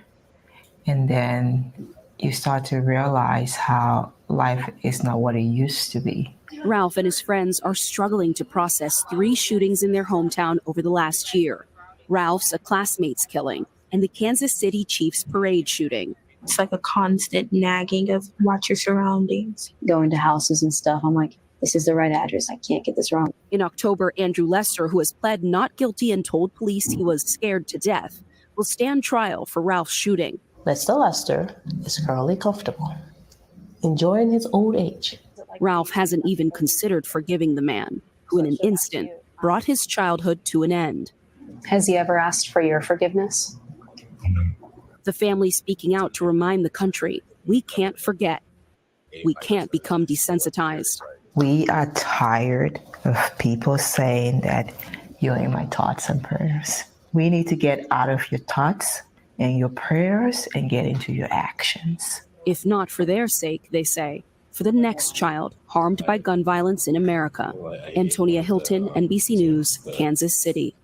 and then you start to realize how life is not what it used to be. Ralph and his friends are struggling to process 3 shootings in their hometown over the last year. Ralph's a classmate's killing and the Kansas City Chiefs parade shooting. It's like a constant nagging of watch your surroundings. Going to houses and stuff, I'm like, this is the right address. I can't get this wrong. In October, Andrew Lester, who has pled not guilty and told police he was scared to death, will stand trial for Ralph's shooting. Mr. Lester is currently comfortable, enjoying his old age. Ralph hasn't even considered forgiving the man, who in an instant brought his childhood to an end. Has he ever asked for your forgiveness? The family speaking out to remind the country, we can't forget. We can't become desensitized. We are tired of people saying that you're in my thoughts and prayers. We need to get out of your thoughts and your prayers and get into your actions. If not for their sake, they say, for the next child harmed by gun violence in America. Antonia Hilton, NBC News, Kansas City.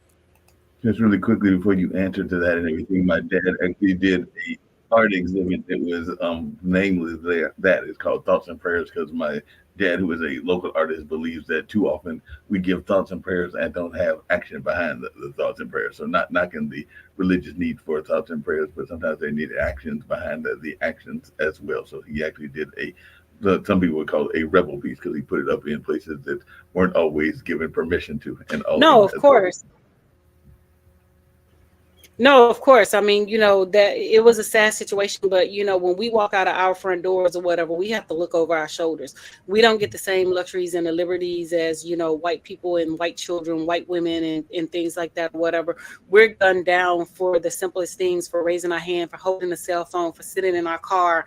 Just really quickly before you answer to that and everything, my dad actually did a art exhibit that was namely there. That is called Thoughts and Prayers, because my dad, who is a local artist, believes that too often we give thoughts and prayers and don't have action behind the thoughts and prayers. So not knocking the religious need for thoughts and prayers, but sometimes they need actions behind the actions as well. So he actually did some people would call it a rebel piece because he put it up in places that weren't always given permission to. And all No, of course. No, of course. I mean, that it was a sad situation, but when we walk out of our front doors or whatever, we have to look over our shoulders. We don't get the same luxuries and the liberties as, white people and white children, white women and things like that, whatever. We're gunned down for the simplest things, for raising our hand, for holding a cell phone, for sitting in our car,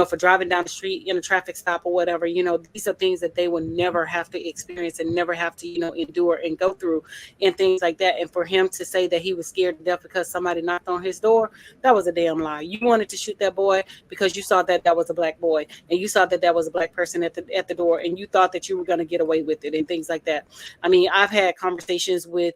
for driving down the street in a traffic stop or whatever. These are things that they will never have to experience and never have to, endure and go through and things like that. And for him to say that he was scared to death because somebody knocked on his door, that was a damn lie. You wanted to shoot that boy because you saw that was a black boy, and you saw that was a black person at the door, and you thought that you were going to get away with it and things like that. I mean, I've had conversations with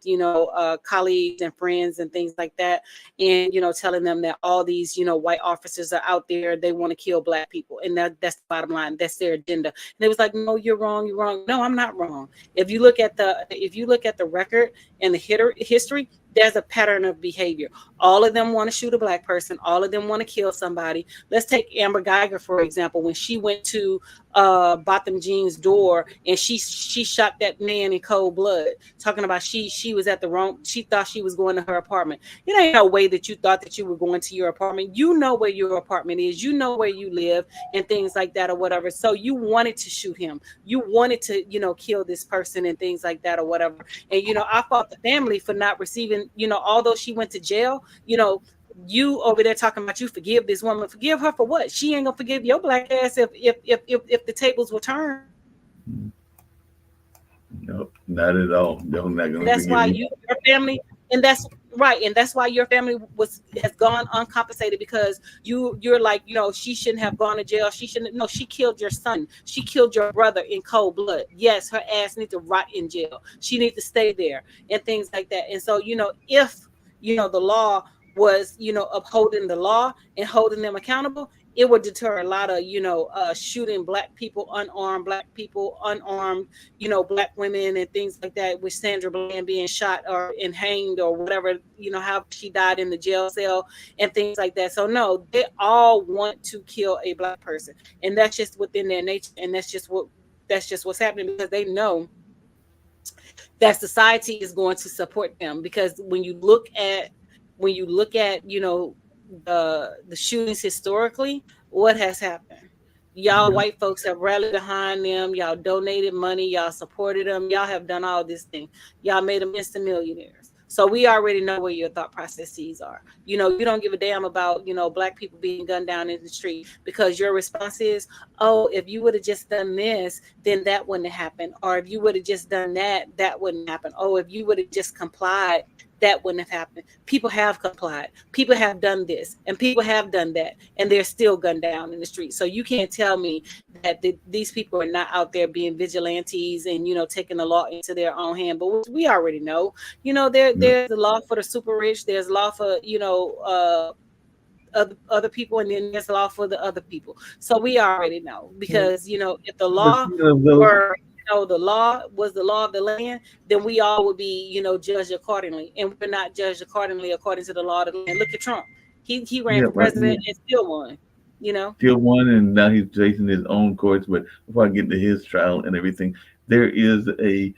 colleagues and friends and things like that, and telling them that all these white officers are out there, they want to kill black people, and that's the bottom line. That's their agenda. And it was like, no, you're wrong. No, I'm not wrong. If you look at the record and the history, there's a pattern of behavior. All of them want to shoot a black person. All of them want to kill somebody. Let's take Amber Geiger, for example, when she went to Botham Jean's door and she shot that man in cold blood, talking about she was at the wrong, she thought she was going to her apartment. It ain't no way that you thought that you were going to your apartment. You know where your apartment is. You know where you live and things like that or whatever. So you wanted to shoot him. You wanted to, kill this person and things like that or whatever. And, I fought the family for not receiving, although she went to jail, you over there talking about you forgive this woman. Forgive her for what? She ain't gonna forgive your black ass if the tables were turned. No, not at all. No, not gonna. That's why your family, and that's right, and that's why your family has gone uncompensated, because you're like, she shouldn't have gone to jail. She shouldn't. No, she killed your son. She killed your brother in cold blood. Yes, her ass needs to rot in jail. She needs to stay there and things like that. And so, if the law was, upholding the law and holding them accountable, it would deter a lot of, shooting black people, unarmed, black women and things like that, with Sandra Bland being shot and hanged or whatever, how she died in the jail cell and things like that. So no, they all want to kill a black person, and that's just within their nature. And that's just what's happening, because they know that society is going to support them. Because when you look at the shootings historically, what has happened? Y'all white folks have rallied behind them. Y'all donated money. Y'all supported them. Y'all have done all this thing. Y'all made them instant millionaires. So we already know where your thought processes are. You don't give a damn about, black people being gunned down in the street, because your response is, oh, if you would have just done this, then that wouldn't have happened. Or if you would have just done that, that wouldn't happen. Oh, if you would have just complied, that wouldn't have happened. People have complied. People have done this and people have done that, and they're still gunned down in the street. So you can't tell me that these people are not out there being vigilantes and, taking the law into their own hand. But we already know, there's a law for the super rich. There's a law for, other people, and then there's a law for the other people. So we already know, because, if the law were, the law was the law of the land, then we all would be, judged accordingly. And we're not judged accordingly according to the law of the land. Look at Trump. He ran for president and still won, Still won, and now he's facing his own courts. But before I get into his trial and everything, there is a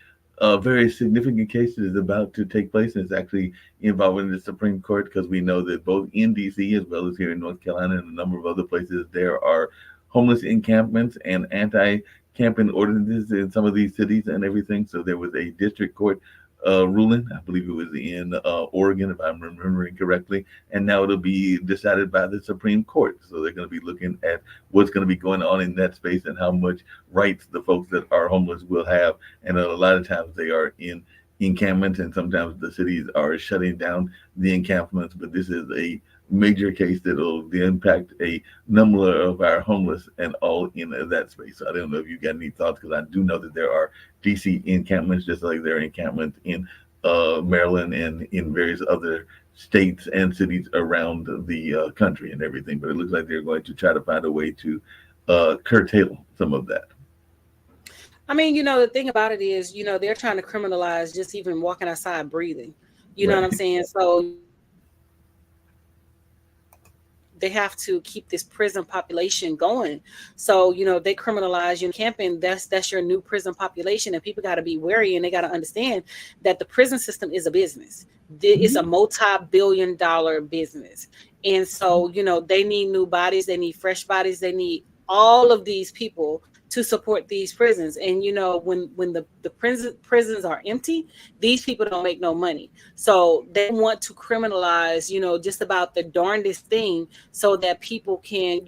very significant case that is about to take place, and it's actually involving the Supreme Court, because we know that both in D.C. as well as here in North Carolina and a number of other places, there are homeless encampments and anti-camping ordinances in some of these cities and everything. So there was a district court ruling, I believe it was in Oregon, if I'm remembering correctly, and now it'll be decided by the Supreme Court. So they're going to be looking at what's going to be going on in that space and how much rights the folks that are homeless will have. And a lot of times they are in encampments, and sometimes the cities are shutting down the encampments. But this is a major case that will impact a number of our homeless and all in that space. So I don't know if you got any thoughts, because I do know that there are DC encampments, just like there are encampments in Maryland and in various other states and cities around the country and everything. But it looks like they're going to try to find a way to curtail some of that. I mean, the thing about it is, they're trying to criminalize just even walking outside breathing. You know what I'm saying? So they have to keep this prison population going. So, they criminalize camping. That's your new prison population. And people got to be wary, and they got to understand that the prison system is a business. It's a multi-billion-dollar business. And so, they need new bodies. They need fresh bodies. They need all of these people to support these prisons. And when the prisons are empty, these people don't make no money. So they want to criminalize just about the darndest thing, so that people can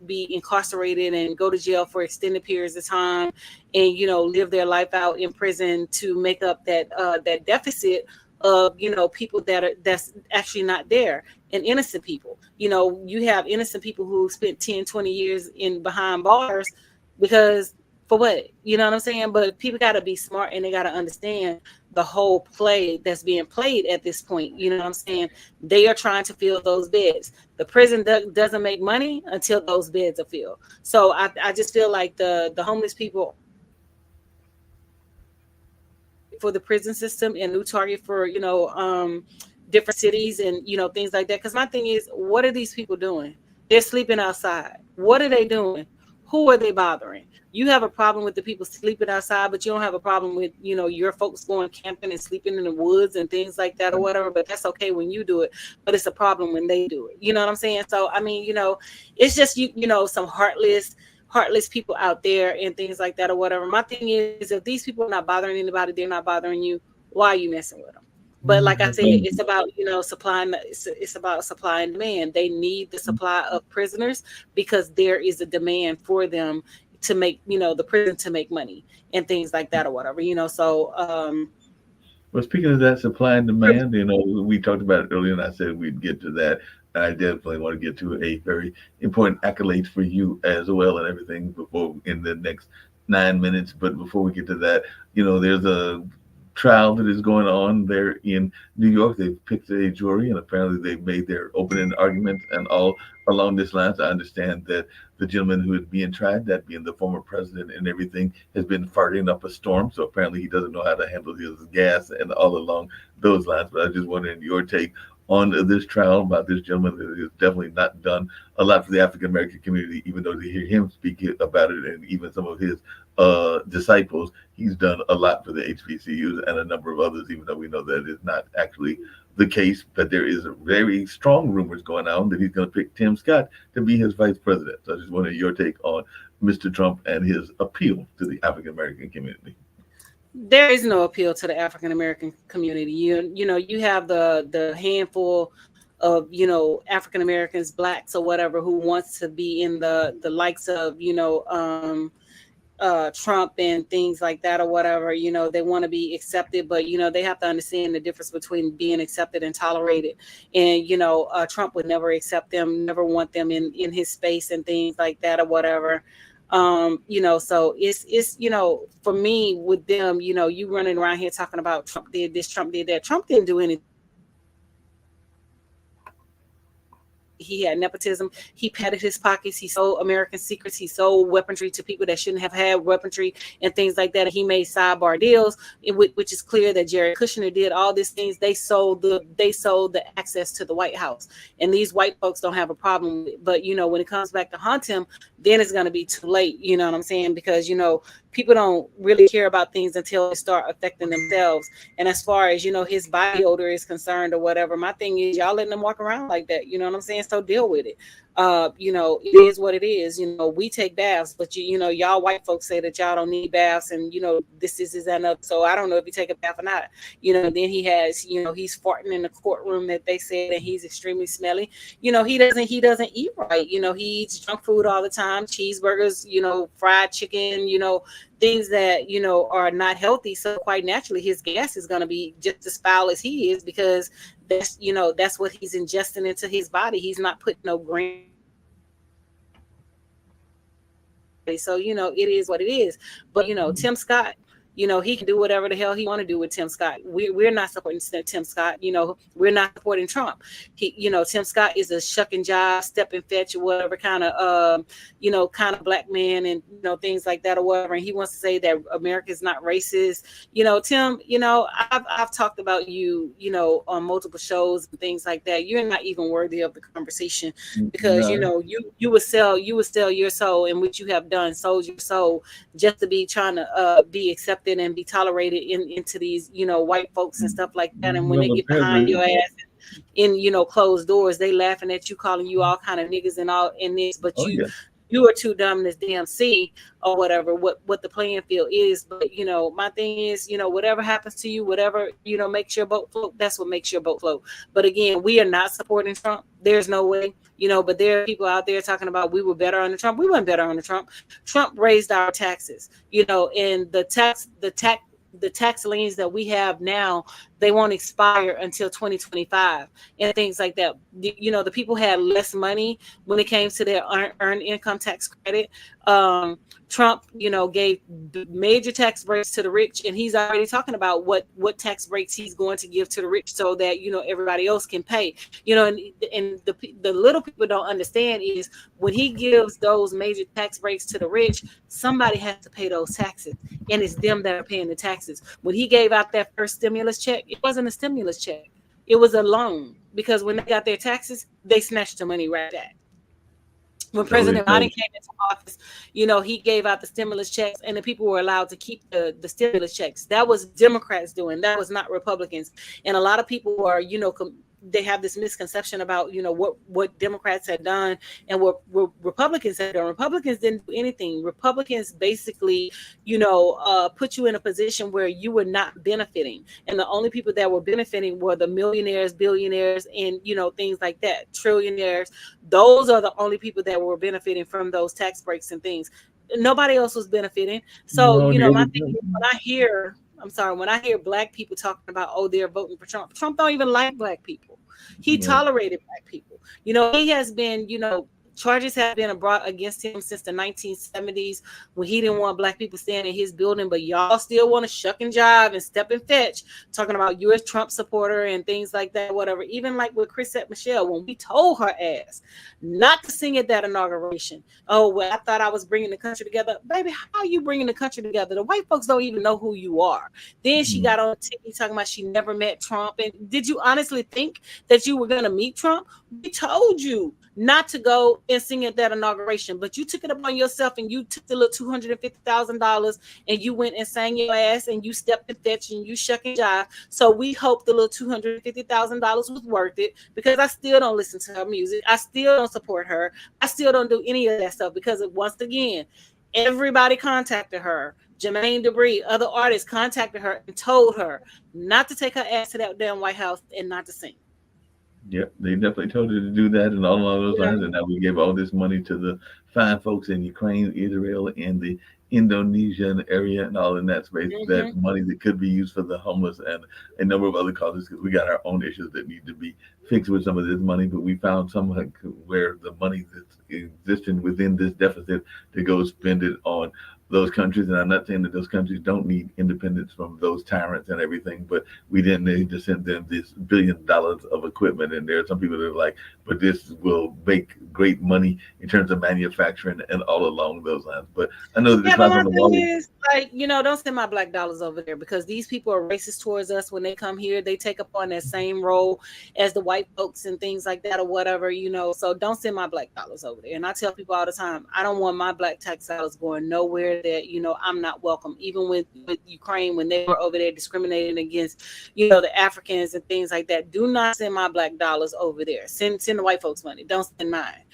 be incarcerated and go to jail for extended periods of time, and live their life out in prison to make up that deficit of people that's actually not there, and innocent people. You have innocent people who spent 10-20 years behind bars, because for what? You know what I'm saying? But people got to be smart, and they got to understand the whole play that's being played at this point. You know what I'm saying? They are trying to fill those beds. The prison doesn't make money until those beds are filled. So I just feel like the homeless people for the prison system, and new target for different cities and things like that. Because my thing is, what are these people doing? They're sleeping outside. What are they doing? Who are they bothering? You have a problem with the people sleeping outside, but you don't have a problem with your folks going camping and sleeping in the woods and things like that or whatever. But that's okay when you do it, but it's a problem when they do it. You know what I'm saying? So I mean, it's just some heartless people out there and things like that or whatever. My thing is, if these people are not bothering anybody, they're not bothering you, why are you messing with them? But like I said, it's about supplying. It's about supply and demand. They need the supply of prisoners because there is a demand for them to make the prison to make money and things like that or whatever. So well, speaking of that supply and demand, we talked about it earlier, and I said we'd get to that. I definitely want to get to a very important accolade for you as well and everything before in the next 9 minutes. But before we get to that, there's a trial that is going on there in New York. They've picked a jury, and apparently they've made their opening arguments and all along this line. I understand that the gentleman who is being tried, that being the former president and everything, has been farting up a storm. So apparently he doesn't know how to handle his gas and all along those lines. But I just wondering your take on this trial about this gentleman that has definitely not done a lot for the African American community, even though to hear him speak about it, and even some of his disciples, he's done a lot for the HBCUs and a number of others, even though we know that is not actually the case. But there is very strong rumors going on that he's going to pick Tim Scott to be his vice president. So I just wanted your take on Mr. Trump and his appeal to the African American community. There is no appeal to the African American community. You have the handful of African Americans, blacks or whatever, who wants to be in the likes of Trump and things like that or whatever. They want to be accepted, but they have to understand the difference between being accepted and tolerated. And Trump would never accept them, never want them in his space and things like that or whatever. So it's for me with them, you running around here talking about Trump did this, Trump did that. Trump didn't do anything. He had nepotism. He padded his pockets. He sold American secrets. He sold weaponry to people that shouldn't have had weaponry and things like that. He made sidebar deals, which is clear that Jared Kushner did all these things. They sold the access to the White House, and these white folks don't have a problem with it. But when it comes back to haunt him, then it's going to be too late. You know what I'm saying? Because people don't really care about things until they start affecting themselves. And as far as his body odor is concerned or whatever, my thing is, y'all letting them walk around like that. You know what I'm saying? So deal with it. It is what it is. We take baths, but y'all white folks say that y'all don't need baths, and this is enough. So I don't know if you take a bath or not. Then he has, he's farting in the courtroom that they said, and he's extremely smelly. He doesn't eat right. He eats junk food all the time, cheeseburgers, fried chicken, things that are not healthy. So quite naturally, his gas is going to be just as foul as he is, because that's what he's ingesting into his body. He's not putting no green. So it is what it is. But Tim Scott, You know, he can do whatever the hell he want to do with Tim Scott. We're not supporting Tim Scott. You know, we're not supporting Trump. Tim Scott is a shuck and jive, step and fetch, or whatever kind of, kind of black man, and things like that or whatever. And he wants to say that America is not racist. Tim, I've talked about you, on multiple shows and things like that. You're not even worthy of the conversation because you would sell your soul, and what you have done, sold your soul just to be trying to be accepted and be tolerated into these white folks and stuff like that. And when they get behind your ass in closed doors, they laughing at you, calling you all kind of niggas and all in this, but you are too dumb to damn see or whatever what the playing field is. But my thing is, whatever happens to you, whatever makes your boat float, that's what makes your boat float. But again, we are not supporting Trump. There's no way. But there are people out there talking about we were better under Trump. We weren't better under Trump. Trump raised our taxes, and the tax liens that we have now, they won't expire until 2025 and things like that. The people had less money when it came to their earned income tax credit. Trump, gave major tax breaks to the rich, and he's already talking about what tax breaks he's going to give to the rich so that, everybody else can pay, and the little people don't understand is when he gives those major tax breaks to the rich, somebody has to pay those taxes, and it's them that are paying the taxes. When he gave out that first stimulus check, it wasn't a stimulus check. It was a loan, because when they got their taxes, they snatched the money right back. When President Biden came into office, he gave out the stimulus checks, and the people were allowed to keep the stimulus checks. That was Democrats doing. That was not Republicans. And a lot of people are, they have this misconception about, what Democrats had done and what Republicans had done. Republicans didn't do anything. Republicans basically, put you in a position where you were not benefiting. And the only people that were benefiting were the millionaires, billionaires, and, things like that, trillionaires. Those are the only people that were benefiting from those tax breaks and things. Nobody else was benefiting. So, my thing is, when I hear black people talking about, oh, they're voting for Trump. Trump don't even like black people. He tolerated black people. He has been, charges have been brought against him since the 1970s when he didn't want black people staying in his building, but y'all still want to shuck and jive and step and fetch, talking about you as Trump supporter and things like that, whatever. Even like with Chrisette Michele, when we told her ass not to sing at that inauguration. Oh, well, I thought I was bringing the country together. Baby, how are you bringing the country together? The white folks don't even know who you are. Then she got on TV talking about she never met Trump. And did you honestly think that you were going to meet Trump? We told you not to go and sing at that inauguration, but you took it upon yourself and you took the little $250,000 and you went and sang your ass and you stepped and fetched and you shuck and jive. So we hope the little $250,000 was worth it, because I still don't listen to her music. I still don't support her. I still don't do any of that stuff, because once again, everybody contacted her. Jermaine Dupri, other artists contacted her and told her not to take her ass to that damn White House and not to sing. Yep, they definitely told her to do that and all along those lines. And now we gave all this money to the fine folks in Ukraine, Israel, and the Indonesian area and all in that space. That's money that could be used for the homeless and a number of other causes, because we got our own issues that need to be fixed with some of this money. But we found somewhere where the money that's existing within this deficit to go spend it on those countries. And I'm not saying that those countries don't need independence from those tyrants and everything, but we didn't need to send them this $1 billion of equipment. And there are some people that are like, but this will make great money in terms of manufacturing and all along those lines. But I know that the my thing is, like, don't send my black dollars over there, because these people are racist towards us. When they come here, they take upon that same role as the white folks and things like that or whatever, so don't send my black dollars over there. And I tell people all the time, I don't want my black tax dollars going nowhere that, I'm not welcome. Even with Ukraine, when they were over there discriminating against, the Africans and things like that, do not send my black dollars over there. Send the white folks money. Don't send mine,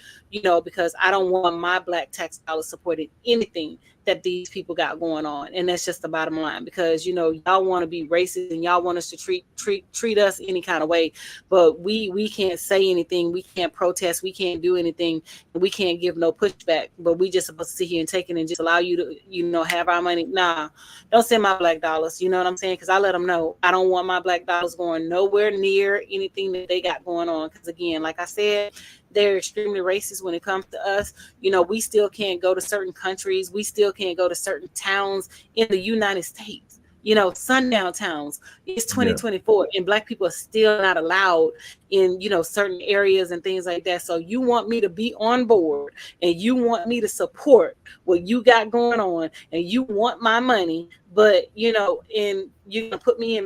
because I don't want my black tax dollars supporting anything that these people got going on. And that's just the bottom line, because y'all want to be racist and y'all want us to treat us any kind of way, but we can't say anything, we can't protest, we can't do anything, we can't give no pushback, but we just supposed to sit here and take it and just allow you to have our money. Nah, don't send my black dollars, you know what I'm saying? Because I let them know I don't want my black dollars going nowhere near anything that they got going on, because again, like I said, they're extremely racist when it comes to us. You know, we still can't go to certain countries. We still can't go to certain towns in the United States. You know, sundown towns. It's 2024 and Black people are still not allowed in, you know, certain areas and things like that. So you want me to be on board and you want me to support what you got going on and you want my money, but, you know, and you're going to put me in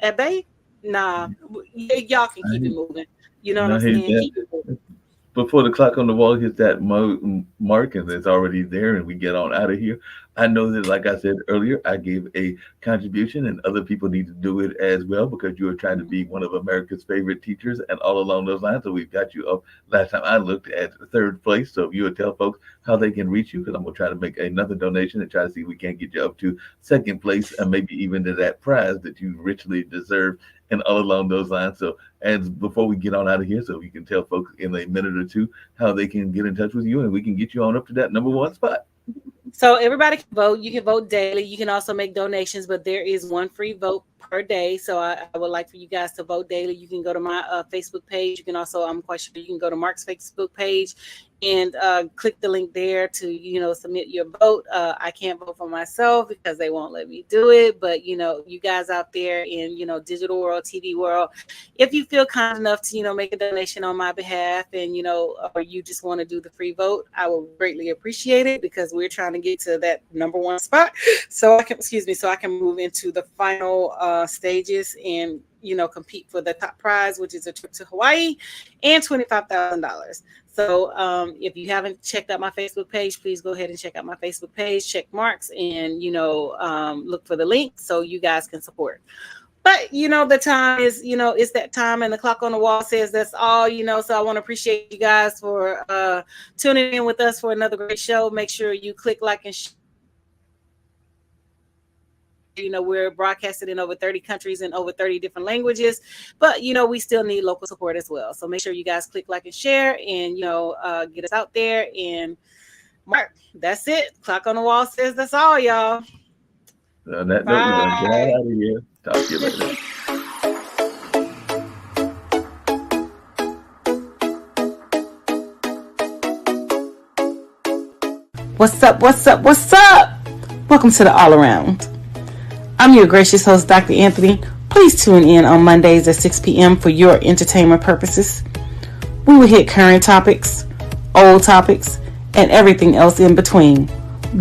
at bay? Nah, y'all can keep it moving. You know what I'm saying? Keep it moving. Before the clock on the wall hits that mark and it's already there and we get on out of here, I know that, like I said earlier, I gave a contribution and other people need to do it as well because you are trying to be one of America's favorite teachers and all along those lines. So we've got you up. Last time I looked at third place. So if you would tell folks how they can reach you, because I'm going to try to make another donation and try to see if we can't get you up to second place and maybe even to that prize that you richly deserve and all along those lines. So as before we get on out of here, so you can tell folks in a minute or two how they can get in touch with you and we can get you on up to that number one spot. So everybody can vote. You can vote daily. You can also make donations, but there is one free vote per day. So I would like for you guys to vote daily. You can go to my Facebook page. You can also, I'm quite sure you can go to Mark's Facebook page and click the link there to, you know, submit your vote. I can't vote for myself because they won't let me do it. But, you know, you guys out there in, you know, digital world, TV world, if you feel kind enough to, you know, make a donation on my behalf and, you know, or you just want to do the free vote, I will greatly appreciate it because we're trying to get to that number one spot. So I can move into the final stages and, you know, compete for the top prize, which is a trip to Hawaii and $25,000. So if you haven't checked out my Facebook page, please go ahead and check out my Facebook page, check Marks, and, you know, look for the link so you guys can support. But, you know, the time is, you know, it's that time and the clock on the wall says that's all, you know, so I want to appreciate you guys for tuning in with us for another great show. Make sure you click like and share. You know, we're broadcasted in over 30 countries and over 30 different languages, but, you know, we still need local support as well. So make sure you guys click like and share and, you know, get us out there. And Mark, that's it. Clock on the wall says that's all, y'all. On that note, we're going to get out of here. Talk to you later. What's up? What's up? What's up? Welcome to the All Around. I'm your gracious host, Dr. Anthony. Please tune in on Mondays at 6 p.m. for your entertainment purposes. We will hit current topics, old topics, and everything else in between.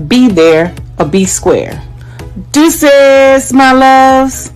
Be there or be square. Deuces, my loves.